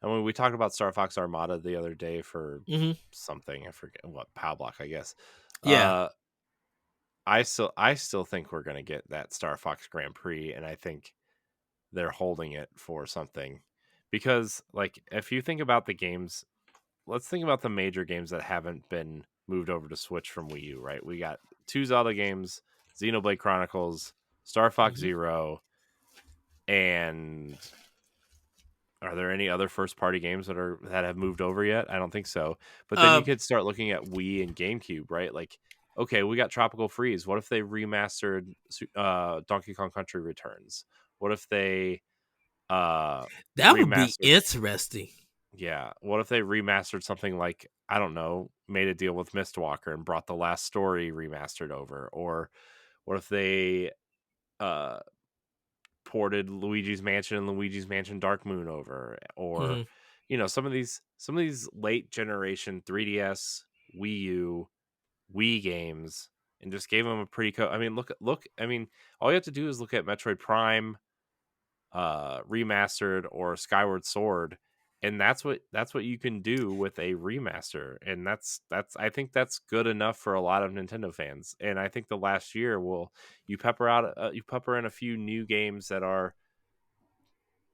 I mean, we talked about Star Fox Armada the other day for mhm, something. I forget what Pow Block, I guess. yeah. Uh, I still think we're gonna get that Star Fox Grand Prix, and I think they're holding it for something because, like, if you think about the games, let's think about the major games that haven't been moved over to Switch from Wii U. Right? We got two Zelda games, Xenoblade Chronicles, Star Fox Mhm. Zero, and are there any other first party games that have moved over yet? I don't think so. But then you Um could start looking at Wii and GameCube, right? Like, okay, we got Tropical Freeze. What if they remastered Donkey Kong Country Returns? What if they uh that would be remastered interesting. yeah, what if they remastered something like, I don't know, made a deal with Mistwalker and brought the last story remastered over? Or what if they uh ported Luigi's Mansion and Luigi's Mansion Dark Moon over, or Mhm. some of these late generation 3DS, Wii U, Wii games, and just gave them a pretty I mean, look. I mean, all you have to do is look at Metroid Prime, remastered, or Skyward Sword, and that's what you can do with a remaster, and that's I think that's good enough for a lot of Nintendo fans. And I think the last year will you pepper in a few new games that are,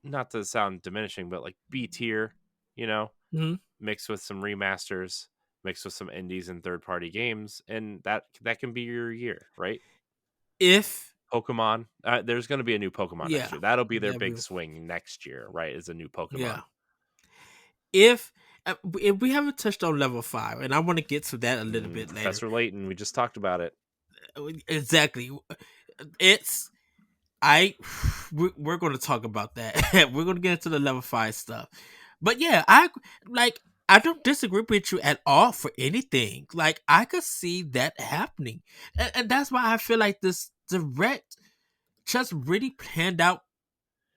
not to sound diminishing, but like B tier, you know, Mhm. mixed with some remasters, mixed with some indies and third party games, and that can be your year, right? If Pokemon, there's going to be a new Pokemon next yeah, year. That'll be their that'd big be swing next year, right? Is a new yeah. Pokemon. If if we haven't touched on level 5, and I want to get to that a little bit later. Professor Layton, we just talked about it. Exactly. It's I we're going to talk about that. We're going to get into the level 5 stuff. But yeah, like I don't disagree with you at all for anything. Like I could see that happening. And that's why I feel like this direct just really planned out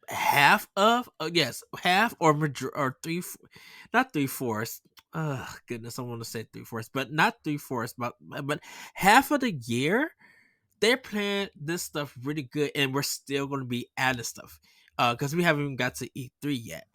half of yes, half or or not three-fourths. Goodness, I want to say three-fourths, but not three-fourths, but half of the year they're playing this stuff really good, and we're still going to be adding stuff because we haven't even got to E3 yet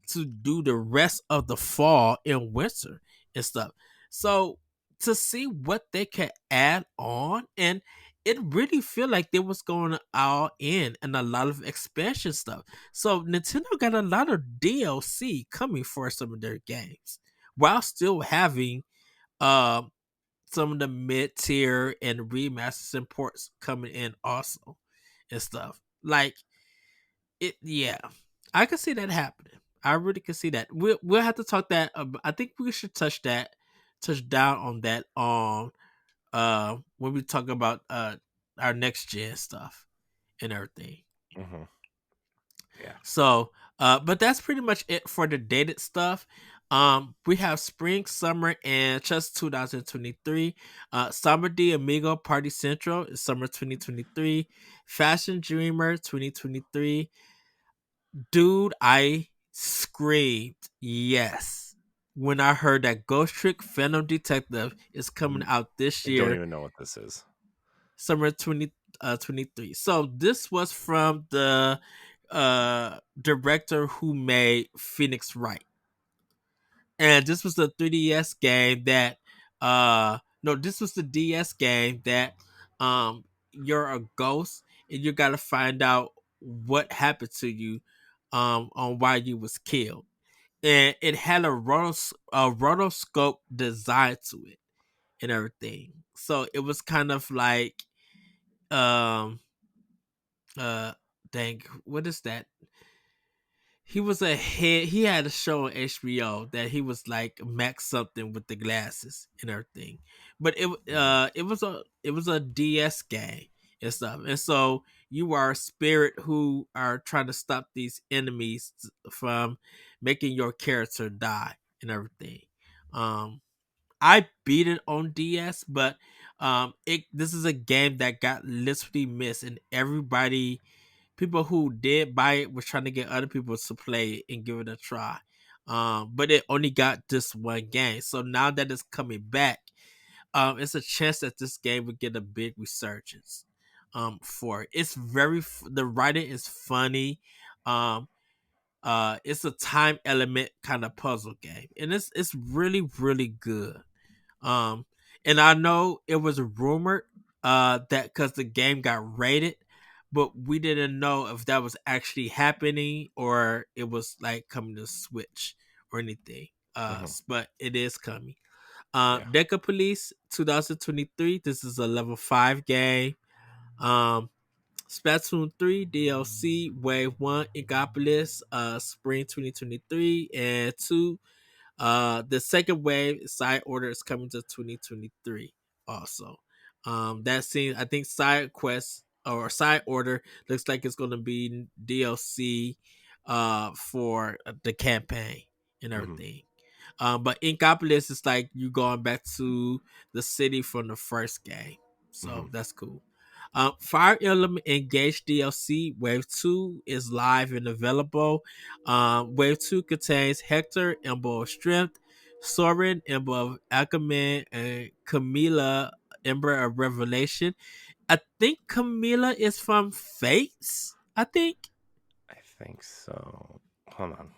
to do the rest of the fall and winter and stuff. So to see what they can add on, and it really feel like they was going all in and a lot of expansion stuff. So Nintendo got a lot of DLC coming for some of their games while still having um some of the mid tier and remasters and ports coming in also and stuff. Like it, yeah, I can see that happening. I really can see that. We'll have to talk that. I think we should touch down on that on when we talk about our next gen stuff and everything. Hmm. Yeah. So, but that's pretty much it for the dated stuff. We have spring, summer, and just 2023. Summer D Amigo Party Central is summer 2023. Fashion Dreamer 2023. Dude, I screamed yes when I heard that Ghost Trick Phantom Detective is coming Mm, out this I don't year, even know what this is. summer 2023. So this was from the director who made Phoenix Wright. And this was the 3DS game that no, this was the DS game that you're a ghost and you got to find out what happened to you, on why you was killed. And it had a rotoscope design to it and everything. So it was kind of like, um uh dang, what is that? He was a head. He had a show on HBO that he was like Max something with the glasses and everything. But Mhm. it was a DS game and stuff. And so you are a spirit who are trying to stop these enemies from making your character die and everything. Um, I beat it on DS, but it this is a game that got literally missed, and everybody, people who did buy it was trying to get other people to play it and give it a try. But it only got this one game. So now that it's coming back, it's a chance that this game would get a big resurgence. For it. It's the writing is funny. Um, it's a time element kind of puzzle game, and it's really really good. Um, and I know it was rumored that because the game got rated, but we didn't know if that was actually happening or it was like coming to Switch or anything. Mhm. But it is coming. Yeah. Deca Police 2023. This is a level 5 game. Um, Splatoon 3 DLC Wave 1 Inkopolis, Spring 2023, and 2, the second wave side order is coming to 2023 also. That seems, I think side quest or side order looks like it's going to be DLC for the campaign and Mhm. everything. But Inkopolis is like you going back to the city from the first game. So Mhm. that's cool. Fire Emblem Engage DLC Wave 2 is live and available. Wave 2 contains Hector, Ember of Strength, Soren, Ember of Alchemy, and Camilla, Ember of Revelation. I think Camilla is from Fates. I think. I think so. Hold on.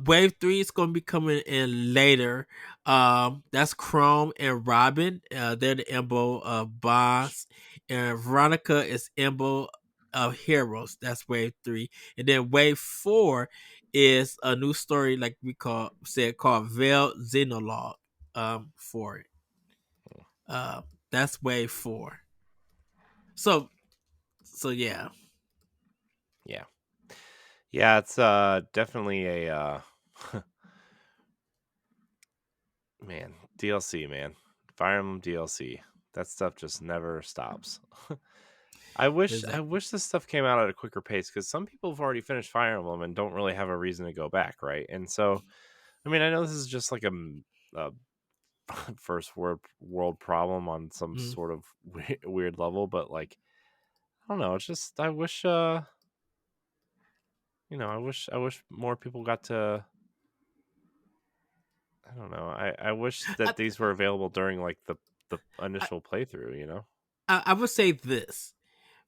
Wave 3 is gonna be coming in later. That's Chrome and Robin. They're the Embo of Boss, and Veronica is Embo of Heroes. That's Wave 3, and then Wave 4 is a new story like we called Veil Xenologue. For it. That's Wave 4. So yeah. Yeah. Yeah, it's definitely a man, DLC, man. Fire Emblem DLC. That stuff just never stops. I Exactly. wish this stuff came out at a quicker pace because some people have already finished Fire Emblem and don't really have a reason to go back, right? And so, I mean, I know this is just like a first world problem on some Mm. sort of weird level, but like I don't know. It's just I wish I wish more people got to. I don't know. I wish I, that these were available during like the I initial playthrough. You know. I would say this: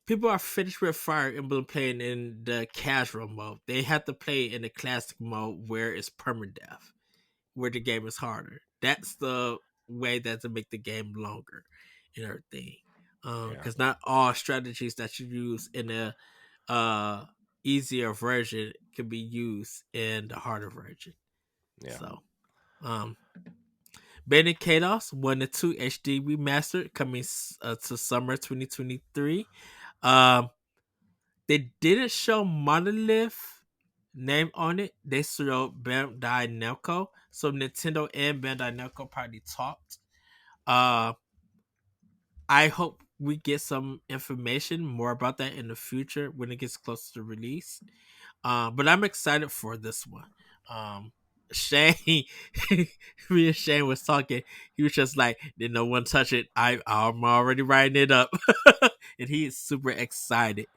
people are finished with Fire Emblem playing in the casual mode. They have to play in the classic mode where it's permadeath, where the game is harder. That's the way that to make the game longer and everything. Yeah. Because not all strategies that you use in the uh easier version can be used in the harder version. Yeah. So, um, Bandit Kados 1 and 2 HD remastered coming to summer 2023. Um, They didn't show Monolith name on it. They showed Bandai Namco. So Nintendo and Bandai Namco probably talked. Uh, I hope we get some information more about that in the future when it gets closer to release. But I'm excited for this one. Shane, me and Shane was talking. He was just like, "Did no one touch it? I'm already writing it up," and he is super excited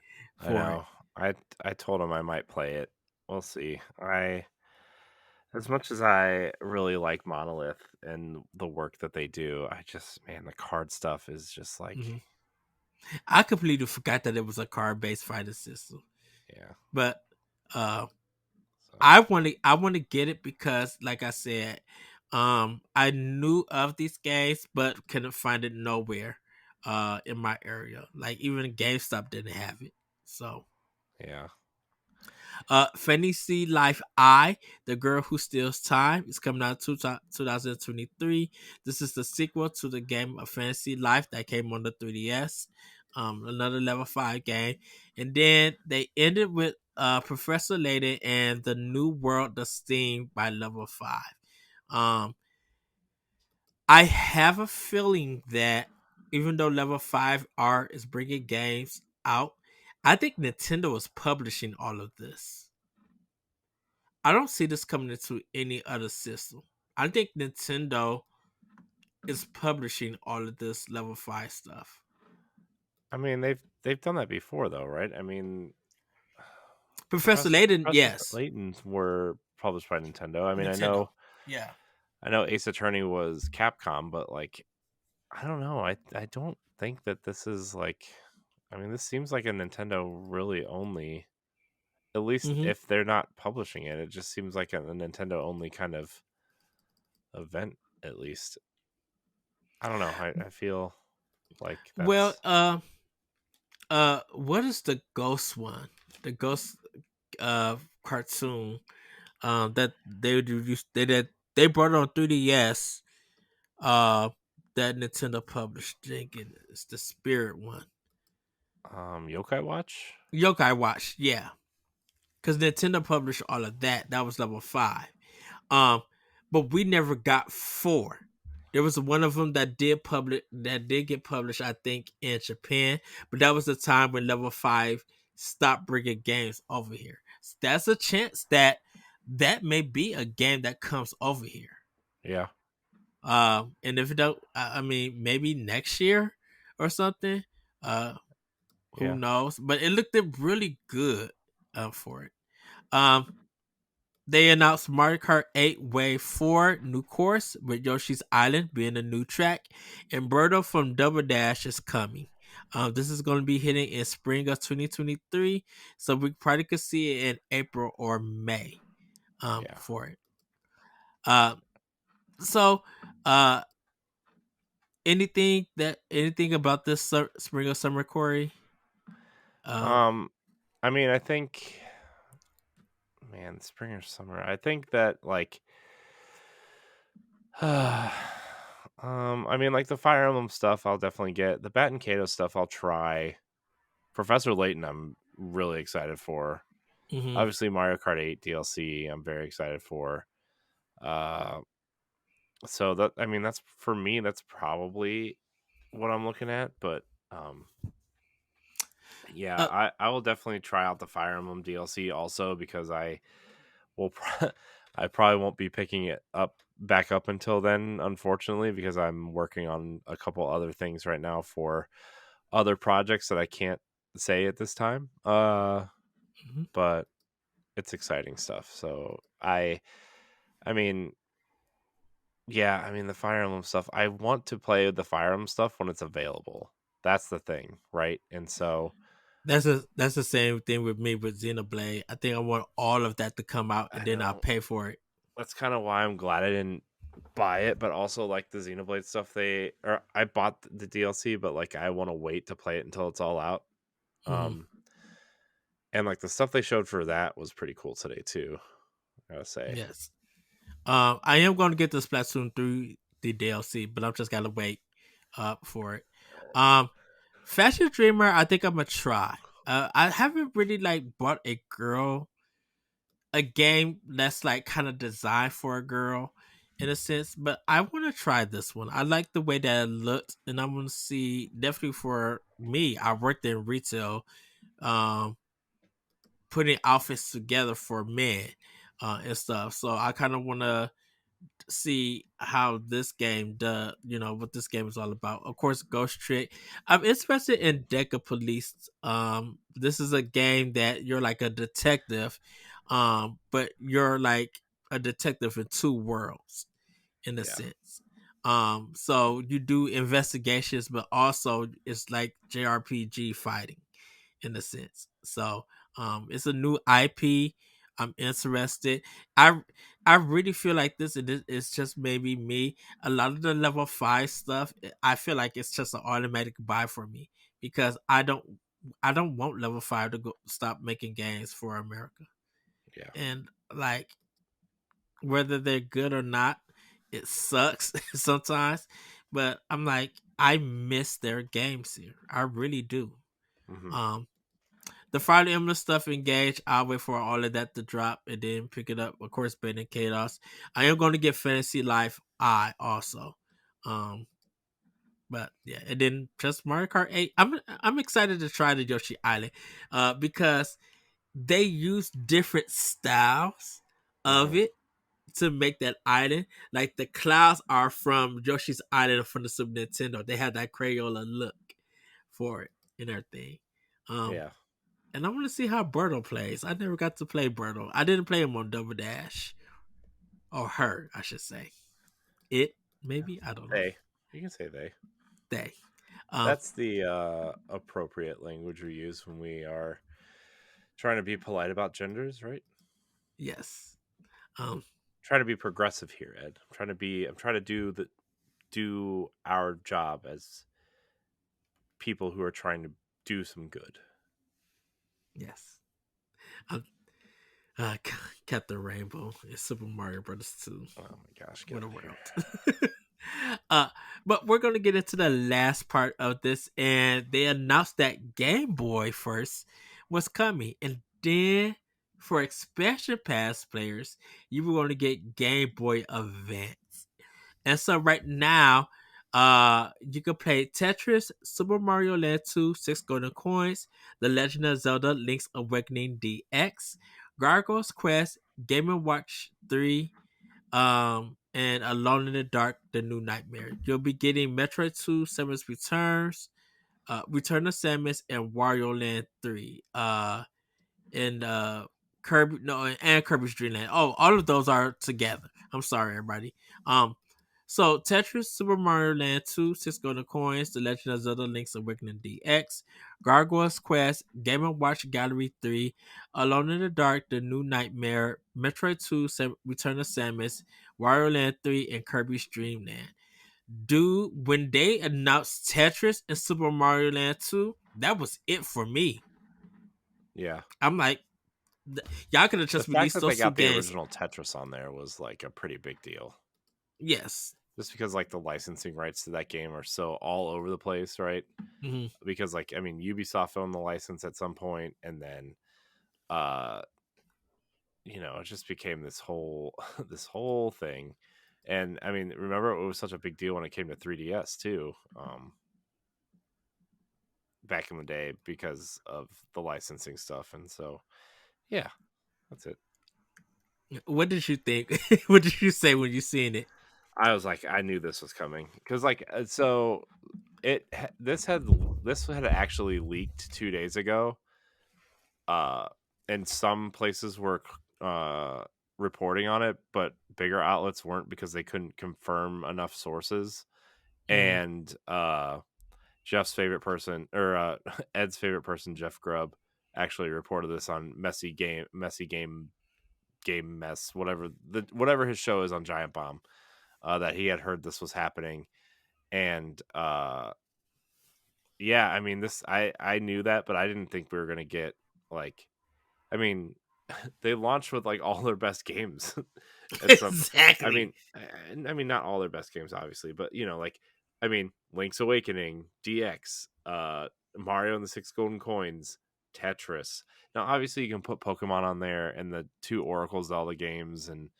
I for it. know. I told him I might play it. We'll see. I as much as I really like Monolith and the work that they do, I just man, the card stuff is just like Mhm. I completely forgot that it was a card based fighting system. yeah. But uh So I want to get it because like I said, I knew of these games but couldn't find it nowhere. in my area. Like even GameStop didn't have it. So Yeah. Fantasy Life I, The Girl Who Steals Time, is coming out 2023. This is the sequel to the game of Fantasy Life that came on the 3DS. Another level 5 game. And then they ended with Professor Layton and the New World of Steam by level 5. Um, I have a feeling that even though level 5 art is bringing games out, I think Nintendo is publishing all of this. I don't see this coming into any other system. I think Nintendo is publishing all of this level 5 stuff. I mean, they've done that before though, right? I mean, Professor Layton, Professor yes. Layton's were published by Nintendo. I mean, Nintendo. Yeah. I know Ace Attorney was Capcom, but like I don't know. I don't think that this is like I mean, this seems like a Nintendo really only at least Hmm. if they're not publishing it, it just seems like a Nintendo only kind of event at least. I don't know. I feel like Well, that's what is the Ghost one? The Ghost cartoon that they do they that they brought on 3DS that Nintendo published. Thinking it's the Spirit one. Yokai Watch. Yokai Watch, yeah. Because Nintendo published all of that. That was level 5. Um, but we never got 4. There was one of them that did get published, I think, in Japan. But that was the time when level 5 stopped bringing games over here. So that's a chance that that may be a game that comes over here. Yeah. And if it don't, I mean, maybe next year or something. Uh, who Yeah. knows? But it looked really good for it. Um, they announced Mario Kart 8 Wave 4 new course with Yoshi's Island being a new track, and Birdo from Double Dash is coming. This is going to be hitting in spring of 2023, so we probably could see it in April or May Yeah. for it. Uh, so, uh, anything about this spring or summer, Corey? Um, Um, I mean, I think, man, spring or summer. I think that like, I mean, like the Fire Emblem stuff, I'll definitely get. The Bat and Kato stuff, I'll try. Professor Layton, I'm really excited for. mhm. Obviously, Mario Kart 8 DLC, I'm very excited for. Uh, so that I mean, that's for me. That's probably what I'm looking at. But yeah, uh, I will definitely try out the Fire Emblem DLC also because will I probably won't be picking it up back up until then, unfortunately, because I'm working on a couple other things right now for other projects that I can't say at this time. mhm. But it's exciting stuff. So I mean, yeah, I mean the Fire Emblem stuff. I want to play the Fire Emblem stuff when it's available. That's the thing, right? And so That's the same thing with me with Xenoblade. I think I want all of that to come out and I then I'll know pay for it. that's kind of why I'm glad I didn't buy it, but also like the Xenoblade stuff I bought the DLC, but like I want to wait to play it until it's all out. Hmm. Um and like the stuff they showed for that was pretty cool today too, I gotta say. Yes. I am going to get the Splatoon 3 the DLC, but I'm just gotta wait for it. Um, Fashion Dreamer, I think I'm gonna try. I haven't really like bought a game that's like kind of designed for a girl in a sense, but I want to try this one. I like the way that it looked, and I want to see definitely for me. I worked in retail, um, putting outfits together for men and stuff. So I kind of want to see how this game does, what this game is all about. Of course, Ghost Trick. I'm interested in Deca Police. This is a game that you're like a detective, but you're like a detective in two worlds in a Yeah. sense. So you do investigations, but also it's like JRPG fighting in a sense. So it's a new IP. I'm interested. I I really feel like this, and it's just maybe me. A lot of the level 5 stuff, I feel like it's just an automatic buy for me because I don't want level 5 to go stop making games for America. Yeah. And like whether they're good or not, it sucks sometimes. But I'm like, I miss their games here. I really do. Hmm. Um, the Fire Emblem stuff engaged. I'll wait for all of that to drop and then pick it up. Of course, Ben and Chaos. I am going to get Fantasy Life I also. Um, but yeah, and then just Mario Kart 8. I'm excited to try the Yoshi Island, because they use different styles of Hmm. it to make that island. Like the clouds are from Yoshi's Island from the Super Nintendo. They had that Crayola look for it and everything. Um, Yeah. and I want to see how Birdo plays. I never got to play Birdo. I didn't play him on Double Dash, or her, I should say. It maybe I don't know. They. You can say they. They. Um, That's the appropriate language we use when we are trying to be polite about genders, right? yes. Um, Trying to be progressive here, Ed. I'm trying to do our job as people who are trying to do some good. yes. Um, Captain Rainbow in Super Mario Brothers 2. Oh my gosh, get What a out of here. world. uh, but we're gonna get into the last part of this, and they announced that Game Boy first was coming, and then for expansion pass players, you were going to get Game Boy Advance. And so right now, you can play Tetris, Super Mario Land 2, 6 golden coins, The Legend of Zelda Link's Awakening DX, Gargoyle's Quest, Game and Watch 3, and Alone in the Dark, The New Nightmare. You'll be getting Metroid 2, Samus Returns, Return of Samus, and Wario Land 3. And Kirby, no, and Kirby's Dream Land. Oh, all of those are together. I'm sorry, everybody. Um, so Tetris, Super Mario Land 2, 6 Golden Coins, The Legend of Zelda Link's Awakening DX, Gargoyle's Quest, Game & Watch Gallery 3, Alone in the Dark, The New Nightmare, Metroid 2, Return of Samus, Wario Land 3, and Kirby's Dream Land. Dude, when they announced Tetris and Super Mario Land 2, that was it for me. Yeah. I'm like, y'all could have The just fact released that they those two got the games. original Tetris on there was like a pretty big deal. Yes. Just because like the licensing rights to that game are so all over the place, right? Hmm. Because like I mean Ubisoft owned the license at some point and then uh it just became this whole this whole thing. And I mean, remember it was such a big deal when it came to 3DS too, back in the day because of the licensing stuff. And so, yeah, that's it. What did you think? What did you say when you seen it? I was like, I knew this was coming because, like, so this had actually leaked 2 days ago, uh, and some places were uh reporting on it, but bigger outlets weren't because they couldn't confirm enough sources. Hmm. And Jeff's favorite person, or Ed's favorite person, Jeff Grubb, actually reported this on Game Mess, whatever his show is on Giant Bomb, that he had heard this was happening. And yeah, I mean, this I knew that, but I didn't think we were gonna get like, I mean, they launched with like all their best games at some. I Exactly. mean, I mean, not all their best games, obviously, but like, I mean, Link's Awakening, DX, Mario and the Six Golden Coins, Tetris. Now, obviously, you can put Pokemon on there and the two Oracle Zelda games, and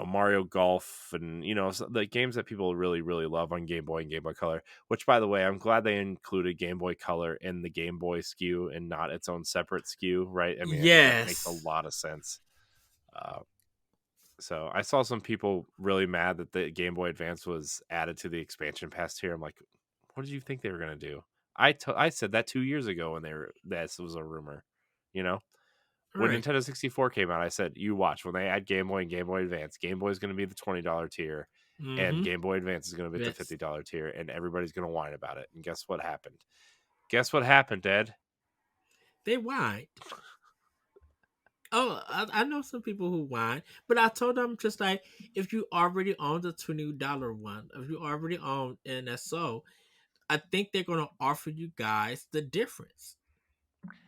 Mario Golf, and the games that people really really love on Game Boy and Game Boy Color. Which, by the way, I'm glad they included Game Boy Color in the Game Boy SKU and not its own separate SKU, right? I mean, I think that makes a Yes. lot of sense. uh, so I saw some people really mad that the Game Boy Advance was added to the expansion pass tier. I'm like, what did you think they were going to do? I said that 2 years ago when this was a rumor. You know, when Right. Nintendo 64 came out, I said, you watch when they add Game Boy and Game Boy Advance. Game Boy is going to be the $20 tier, and Mm-hmm. Game Boy Advance is going to be the Yes. $50 tier, and everybody's going to whine about it. And guess what happened? Guess what happened, Ed? They whined. Oh, I know some people who whine, but I told them just like if you already own the $20 one, if you already own NSO, I think they're gonna offer you guys the difference.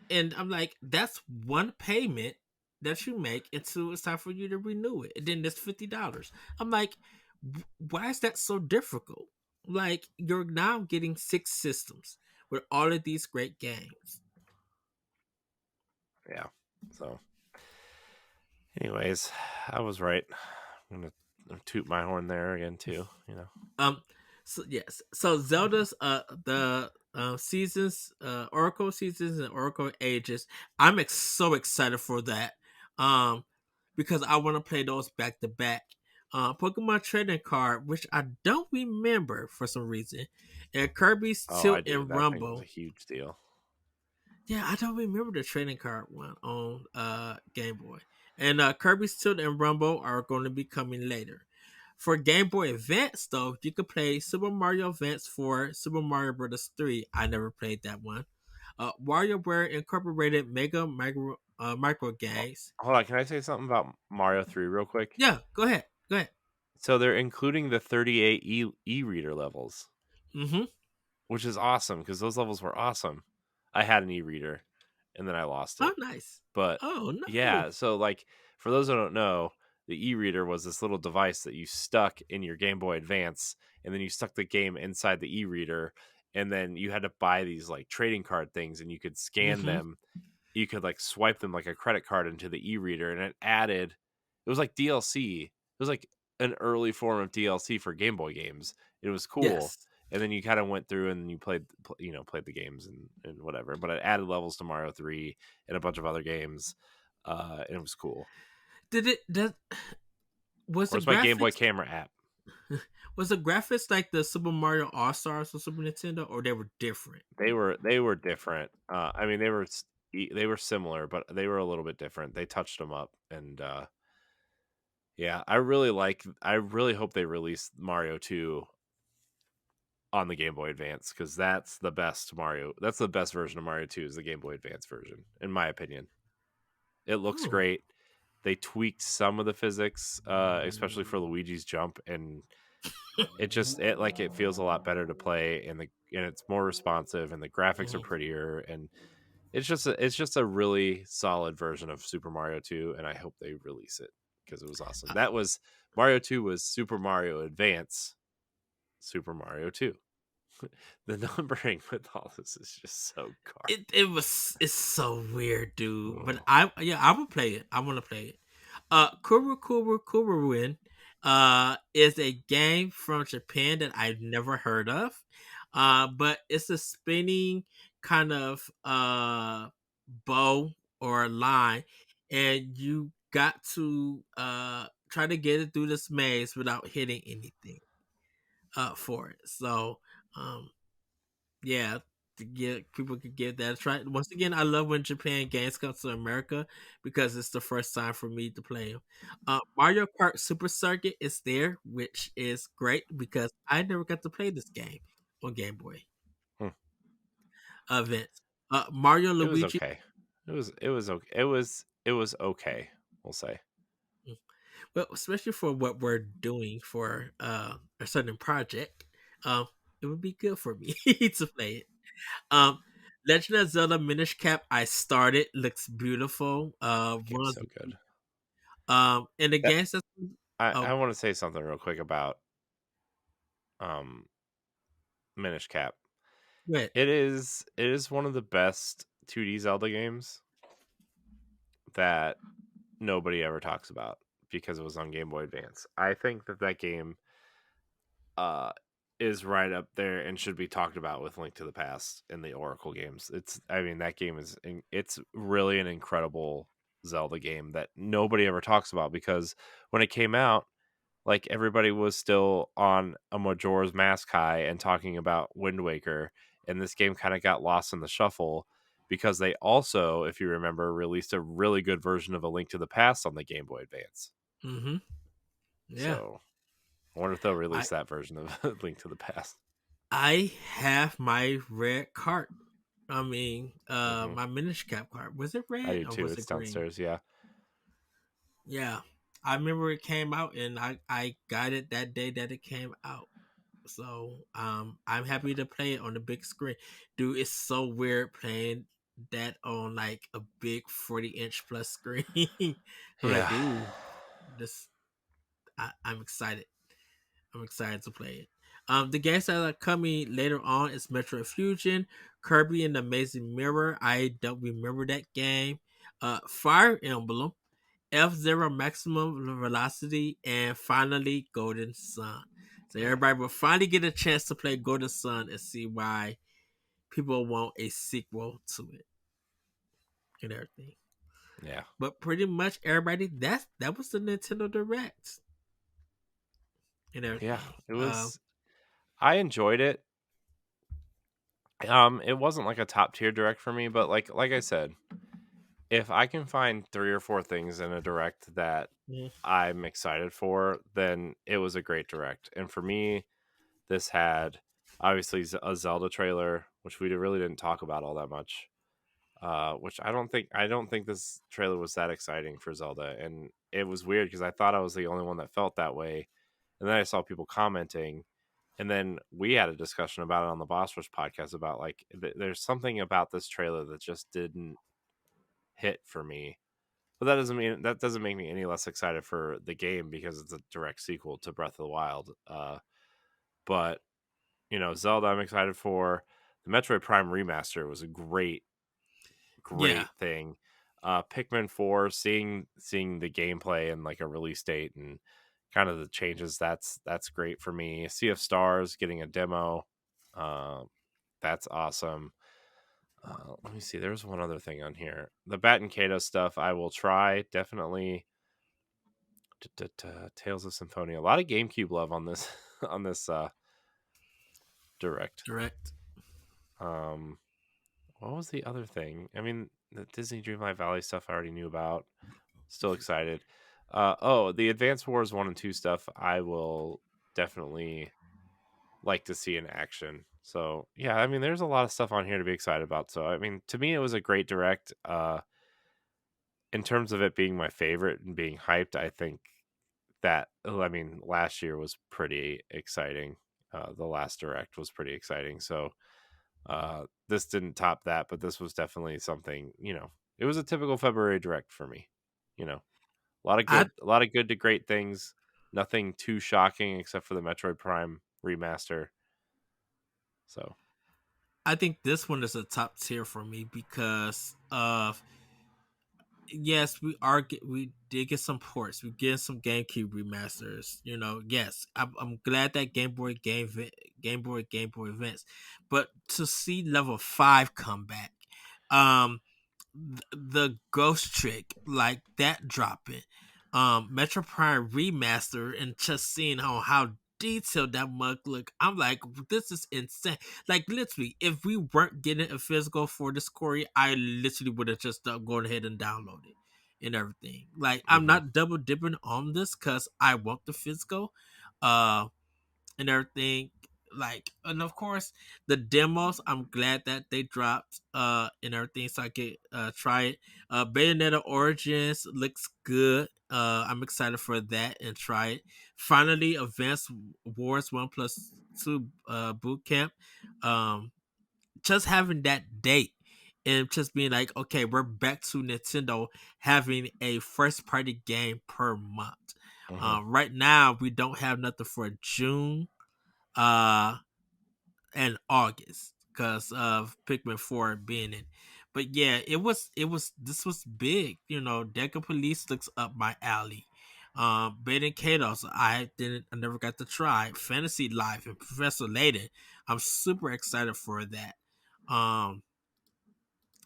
And I'm like, that's one payment that you make until it's time for you to renew it. And then there's $50. I'm like, why is that so difficult? Like, you're now getting six systems with all of these great games. Yeah. So, anyways, I was right. I'm gonna toot my horn there again too. You know. Um, so yes, so Zelda's the seasons, Oracle seasons and Oracle ages. So excited for that. Um, because I want to play those back to back. Pokemon Trading Card, which I don't remember for some reason, and Kirby's Oh, I Tilt do. and That thing was a Rumble. huge deal. Yeah, I don't remember the trading card one on Game Boy. And Kirby's Tilt and Rumble are going to be coming later. For Game Boy Advance, though, you could play Super Mario Advance for Super Mario Bros. 3. I never played that one. WarioWare Incorporated Micro Games. Hold on, can I say something about Mario 3 real quick? Yeah, go ahead. Go ahead. So they're including the 38 e-reader levels, Mm-hmm. which is awesome because those levels were awesome. I had an e-reader and then I lost Oh, it. nice. But Oh, no. yeah, so like for those who don't know, the e-reader was this little device that you stuck in your Game Boy Advance and then you stuck the game inside the e-reader and then you had to buy these like trading card things and you could scan Mm-hmm. them, you could like swipe them like a credit card into the e-reader and it was like DLC. It was like an early form of DLC for Game Boy games. It was cool. Yes. And then you kind of went through and you played the games and whatever. But it added levels to Mario 3 and a bunch of other games. And it was cool. Did it? Was the Where's my Game Boy graphics camera app? Was the graphics like the Super Mario All Stars on Super Nintendo, or they were different? They were different. I mean they were similar, but they were a little bit different. They touched them up and yeah, I really hope they release Mario 2 on the Game Boy Advance because that's the best Mario. That's the best version of Mario 2 is the Game Boy Advance version, in my opinion. It looks Oh, great. They tweaked some of the physics, especially for Luigi's jump, and it feels a lot better to play, and it's more responsive, and the graphics are mhm. prettier, and it's just a really solid version of Super Mario 2, and I hope they release it because it was awesome. Uh, That was Mario 2 was Super Mario Advance, Super Mario 2. The numbering with all this is just so it's so weird, dude. But garbage. I would play it. I want to play it. Kuruwin is a game from Japan that I've never heard of. But it's a spinning kind of bow or line, and you got to try to get it through this maze without hitting anything for it. So um yeah, to get people could give that a try. Once again, I love when Japan games come to America because it's the first time for me to play them. Mario Kart Super Circuit is there, which is great because I never got to play this game on Game Boy Hmm. events. Mario It was Luigi, okay. It was okay. It was okay. We'll say. mm, well, especially for what we're doing for a certain project, um, it would be good for me to play it. Um, Legend of Zelda Minish Cap, I started, looks beautiful. That game's One of so good. and the That games that's I oh want to say something real quick about um Minish Cap. wait. It is one of the best 2D Zelda games that nobody ever talks about because it was on Game Boy Advance. I think that game uh is right up there and should be talked about with Link to the Past in the Oracle games. I mean that game it's really an incredible Zelda game that nobody ever talks about because when it came out, like everybody was still on a Majora's Mask high and talking about Wind Waker, and this game kind of got lost in the shuffle because they also, if you remember, released a really good version of A Link to the Past on the Game Boy Advance. Mm-hmm. Yeah. So I wonder if they'll I release that version of Link to the Past. I have my red card. I mean, Hmm. my Minish Cap card. Was it I red do or too. was it It's green? downstairs. Yeah. Yeah, I remember it came out, and I got it that day that it came out. So I'm happy to play it on the big screen. Dude, it's so weird playing that on like a big 40-inch plus screen. I'm like, Yeah. ooh, this I'm excited. I'm excited to play it. The games that are coming later on is Metroid Fusion, Kirby and the Amazing Mirror. I don't remember that game. Fire Emblem, F-Zero Maximum Velocity, and finally Golden Sun. So everybody will finally get a chance to play Golden Sun and see why people want a sequel to it and everything. Yeah. But pretty much everybody, that was the Nintendo Direct and Yeah. everything. It was. I enjoyed it. It wasn't like a top tier direct for me, but like I said, if I can find 3 or 4 things in a direct that Mhm. I'm excited for, then it was a great direct. And for me, this had obviously a Zelda trailer, which we really didn't talk about all that much. Which I don't think this trailer was that exciting for Zelda, and it was weird because I thought I was the only one that felt that way, and then I saw people commenting, and then we had a discussion about it on the Boss Rush podcast about like there's something about this trailer that just didn't hit for me. But that doesn't make me any less excited for the game because it's a direct sequel to Breath of the Wild. But Zelda, I'm excited for. The Metroid Prime Remaster was a Yeah, great thing. Pikmin 4, seeing the gameplay and like a release date and kind of the changes, that's great for me. Sea of Stars getting a demo, uh, that's awesome. Let me see. There's one other thing on here. The Bat and Kato stuff I will try definitely. Tales of Symphonia. A lot of GameCube love on this on this direct. Direct. Um, what was the other thing? I mean, the Disney Dreamlight Valley stuff I already knew about. Still excited. The Advance Wars 1 and 2 stuff I will definitely like to see in action. So, yeah, I mean, there's a lot of stuff on here to be excited about. So, I mean, to me, it was a great direct. In terms of it being my favorite and being hyped, I think I mean, last year was pretty exciting. The last direct was pretty exciting. So, this didn't top that, but this was definitely something, it was a typical February direct for me, you know. I A lot of good to great things. Nothing too shocking except for the Metroid Prime remaster. So, I think this one is a top tier for me because of yes, we did get some ports. We get some GameCube remasters. Yes, I'm glad that Game Boy Advance, but to see Level 5 come back, um, the Ghost Trick like that dropping, Metro Prime Remaster, and just seeing how detailed that mug look, I'm like, this is insane. Like literally, if we weren't getting a physical for this Corey, I literally would have just gone ahead and downloaded and everything. Like I'm hmm not double dipping on this because I want the physical. Uh, and everything. Like, and of course, the demos. I'm glad that they dropped and everything, so I could try it. Bayonetta Origins looks good. I'm excited for that and try it. Finally, Advanced Wars 1+2 boot camp. Um, just having that date and just being like, okay, we're back to Nintendo having a first party game per month. hmm Right now, we don't have nothing for June uh and August because of Pikmin 4 being in. But yeah, it was this was big. Deca Police looks up my alley. Baden Kados, I never got to try. Fantasy Life and Professor Layton. I'm super excited for that. Um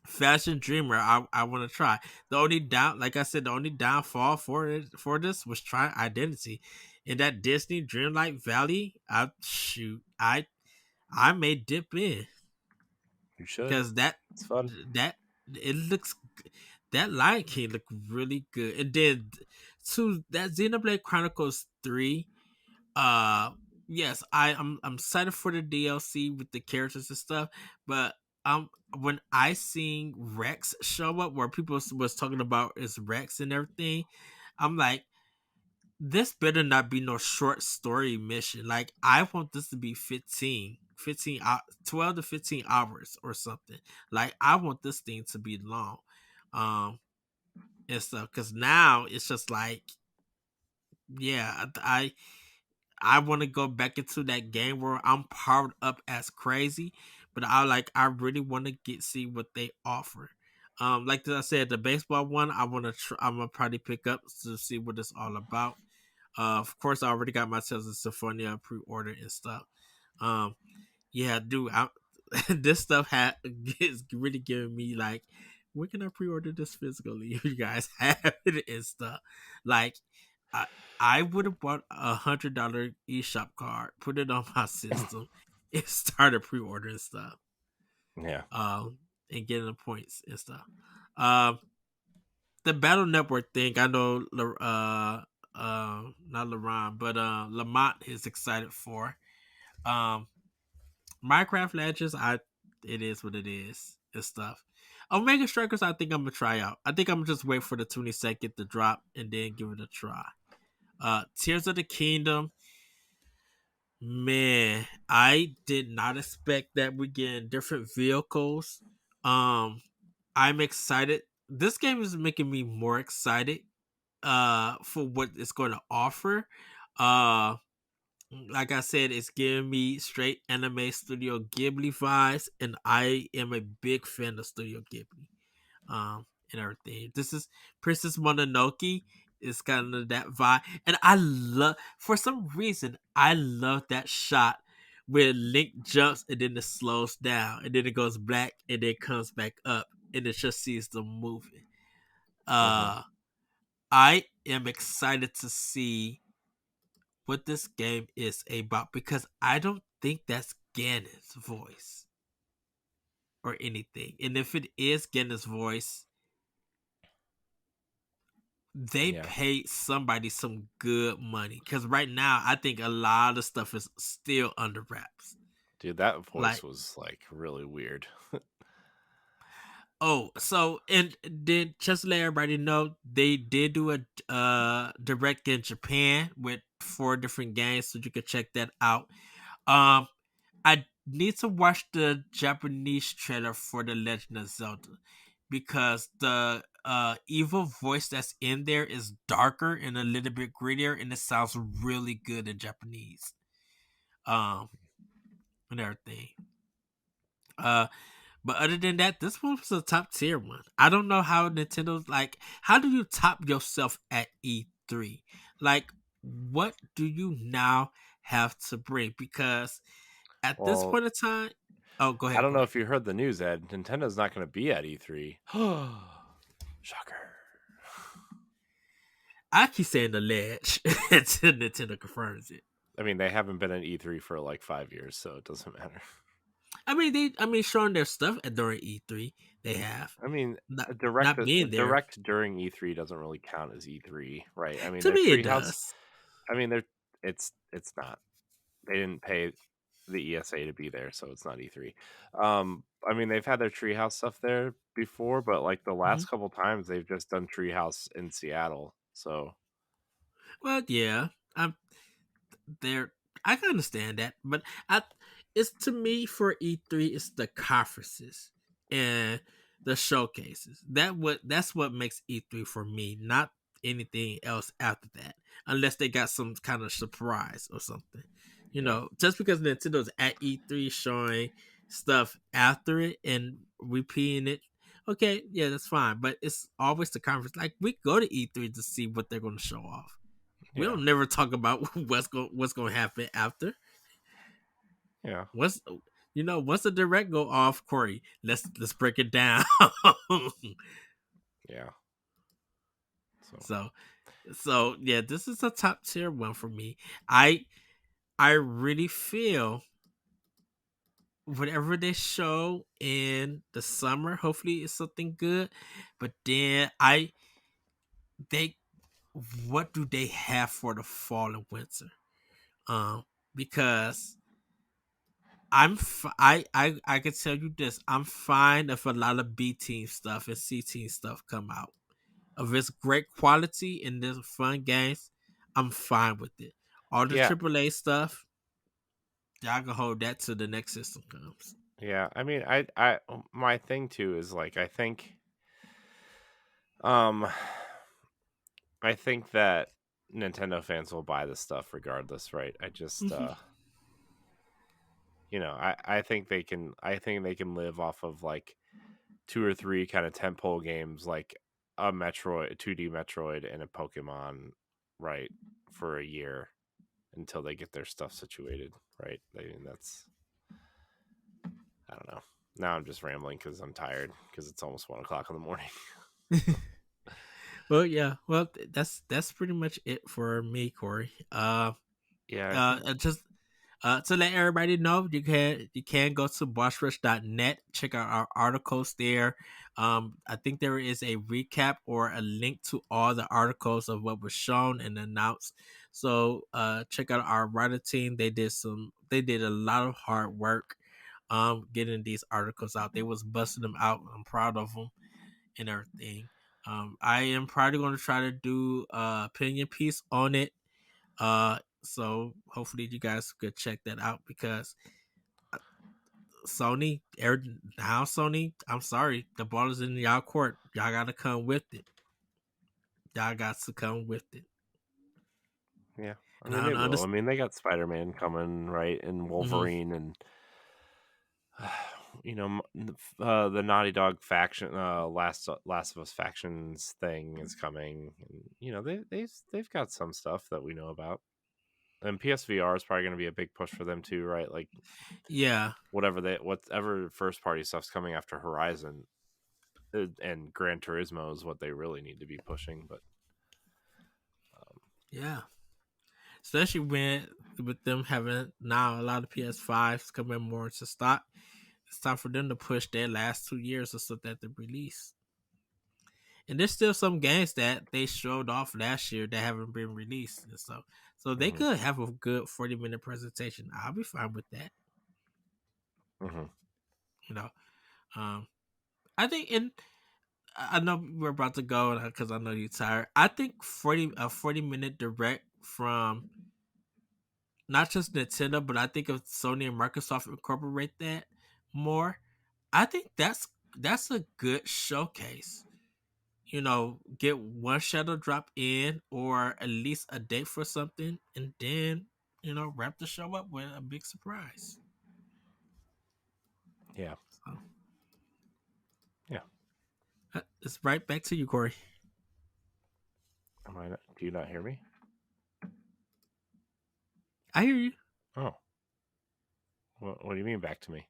Fashion Dreamer, I want to try. The only like I said, the only downfall for this was trying Identity. In that Disney Dreamlight Valley, I may dip in you should. because that It's fun. that it looks that Lion King look really good, and then to that Xenoblade Chronicles 3. Uh, yes, I'm excited for the DLC with the characters and stuff, but when I seen Rex show up, where people was talking about is Rex and everything, I'm like, this better not be no short story mission. Like, I want this to be 12 to 15 hours or something. Like, I want this thing to be long. Um, and stuff. Cause now it's just like, yeah, I want to go back into that game where I'm powered up as crazy, but I really want to get see what they offer. Like I said, the baseball one I'm gonna probably pick up to see what it's all about. Of course, I already got my Tales of Symphonia pre-order and stuff. Um, yeah, dude, this stuff is really giving me like, where can I pre-order this physically? If you guys have it and stuff, like, I I would have bought $100 eShop card, put it on my system, and started pre-ordering stuff, Yeah. and getting the points and stuff. Um, the Battle Network thing, I know, not Laron, but Lamont is excited for. Um, Minecraft Legends, it is what it is and stuff. Omega Strikers, I think I'm gonna try out. I think I'm gonna just wait for the 22nd to drop and then give it a try. Tears of the Kingdom, man, I did not expect that we're getting different vehicles. I'm excited. This game is making me more excited for what it's going to offer. Uh like I said, it's giving me straight anime Studio Ghibli vibes, and I am a big fan of Studio Ghibli. And everything. This is Princess Mononoke. It's kind of that vibe, and I love. For some reason, I love that shot where Link jumps and then it slows down, and then it goes black, and then comes back up, and it just sees them moving. Hmm. Uh, I am excited to see what this game is about because I don't think that's Ganon's voice or anything. And if it is Ganon's voice, they Yeah. paid somebody some good money. Because right now, I think a lot of stuff is still under wraps. Dude, that voice Like, was like really weird. oh, so, and then just to let everybody know, they did do a direct in Japan with 4 different games, so you can check that out. Um, I need to watch the Japanese trailer for The Legend of Zelda because the evil voice that's in there is darker and a little bit grittier, and it sounds really good in Japanese. Um, and everything. Uh, but other than that, this one was a top tier one. I don't know how Nintendo's like. How do you top yourself at E3? Like, what do you now have to bring? Because at this Well, point in time, oh, go I ahead, don't go know ahead. if you heard the news, Ed. Nintendo's not going to be at E3. Shocker. I keep saying the ledge until Nintendo confirms it. I mean, they haven't been at E3 for like 5 years, so it doesn't matter. I mean, showing their stuff during E3, they have I mean, not a being there. direct during E3 doesn't really count as E3, right? I mean, To their me, it treehouse. does. I mean, it's not. They didn't pay the ESA to be there, so it's not E3. I mean, they've had their treehouse stuff there before, but like the Hmm. last couple times, they've just done treehouse in Seattle. So Well, yeah, I'm there. I can understand that, but I, it's to me for E3, it's the conferences and the showcases. That's what makes E3 for me, not anything else after that, unless they got some kind of surprise or something. You yeah, know, just because Nintendo's at E3 showing stuff after it and repeating it, okay, yeah, that's fine. But it's always the conference. Like, we go to E3 to see what they're going to show off. We yeah, don't never talk about what's going to happen after. yeah, Once once the direct go off, Corey, let's break it down. yeah. So so so yeah, this is a top tier one for me. I I really feel whatever they show in the summer, hopefully it's something good. But then they what do they have for the fall and winter? Because I can tell you this. I'm fine if a lot of B team stuff and C team stuff come out. If it's great quality and there's fun games, I'm fine with it. All the Yeah, AAA stuff, y'all can hold that till the next system comes. yeah. I mean, my thing too is like um, I think that Nintendo fans will buy this stuff regardless, right? I just, I think they can live off of like two or three kind of tentpole games, like a Metroid, 2D Metroid, and a Pokemon, right, for a year until they get their stuff situated, right? I mean, I don't know. Now I'm just rambling because I'm tired because it's almost 1 o'clock in the morning. Well, yeah. Well, that's pretty much it for me, Corey. Yeah, I think. Just to let everybody know, you can go to bossrush.net, check out our articles there. I think there is a recap or a link to all the articles of what was shown and announced. So check out our writer team. They did a lot of hard work getting these articles out. They was busting them out. I'm proud of them and everything. I am probably going to try to do opinion piece on it. So hopefully you guys could check that out because Sony, I'm sorry, the ball is in y'all court. Y'all got to come with it. Y'all got to come with it. Yeah, I And mean I they will. I understand. mean they got Spider-Man coming, right, and Mm-hmm. Wolverine, and the Naughty Dog faction, Last of Us factions thing is coming, and they've got some stuff that we know about. And PSVR is probably going to be a big push for them too, right? Like Yeah, whatever first party stuff's coming after Horizon, and Gran Turismo is what they really need to be pushing. But um, yeah. Especially with them having now a lot of PS5s coming more into stock. It's time for them to push their last 2 years or so that they release. And there's still some games that they showed off last year that haven't been released and stuff. So they mhm, could have a good 40-minute presentation. I'll be fine with that. mhm. You know, um, I think I know we're about to go because I know you're tired. I think 40-minute direct from not just Nintendo, but I think if Sony and Microsoft incorporate that more, I think that's a good showcase. Get one shadow drop in or at least a date for something, and then wrap the show up with a big surprise. Yeah, So yeah. it's right back to you, Corey. Do you not hear me? I hear you. Oh, what do you mean back to me?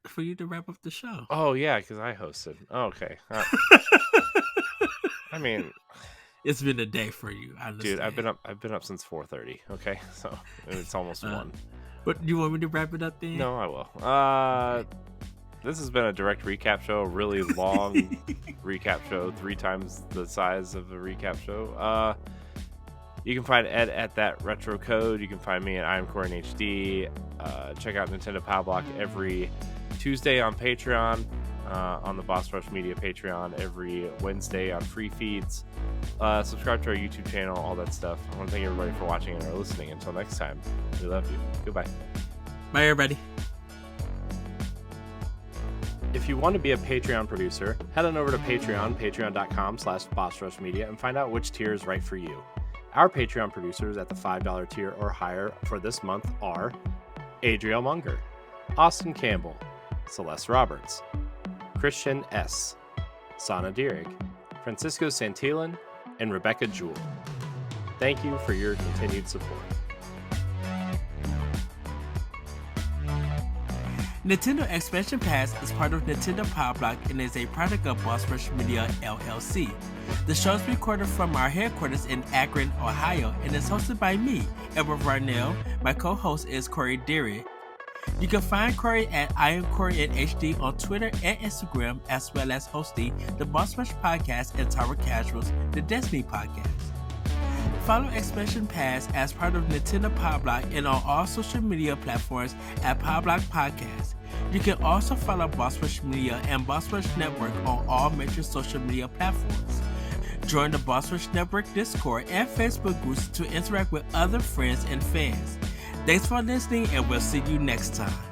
For you to wrap up the show. Oh yeah, because I hosted. Oh, okay. I mean, It's been a day for you. I dude, understand. I've been up since 4:30. Okay, so it's almost Uh, 1. but you want me to wrap it up then? No, I will. Okay. This has been a direct recap show, a really long recap show, 3 times the size of a recap show. You can find Ed at that retro code. You can find me at I'm Corey in HD. Check out Nintendo Power Block every Tuesday on Patreon, on the Boss Rush Media Patreon, every Wednesday on free feeds. Subscribe to our YouTube channel, all that stuff. I want to thank everybody for watching and or listening. Until next time, we love you. Goodbye. Bye, everybody. If you want to be a Patreon producer, head on over to patreon.com/bossrushmedia, and find out which tier is right for you. Our Patreon producers at the $5 tier or higher for this month are Adriel Munger, Austin Campbell, Celeste Roberts, Christian S., Sana Dierig, Francisco Santillan, and Rebecca Jewell. Thank you for your continued support. Nintendo Expansion Pass is part of Nintendo Power Block and is a product of Boss Rush Media LLC. The show is recorded from our headquarters in Akron, Ohio, and is hosted by me, Edward Varnell. My co-host is Corey Deary. You can find Corey at I am Corey in HD on Twitter and Instagram, as well as hosting the Boss Rush Podcast and Tower Casuals, the Destiny Podcast. Follow Expansion Pass as part of Nintendo Power Block and on all social media platforms at Power Block Podcast. You can also follow Boss Rush Media and Boss Rush Network on all major social media platforms. Join the Boss Rush Network Discord and Facebook groups to interact with other friends and fans. Thanks for listening, and we'll see you next time.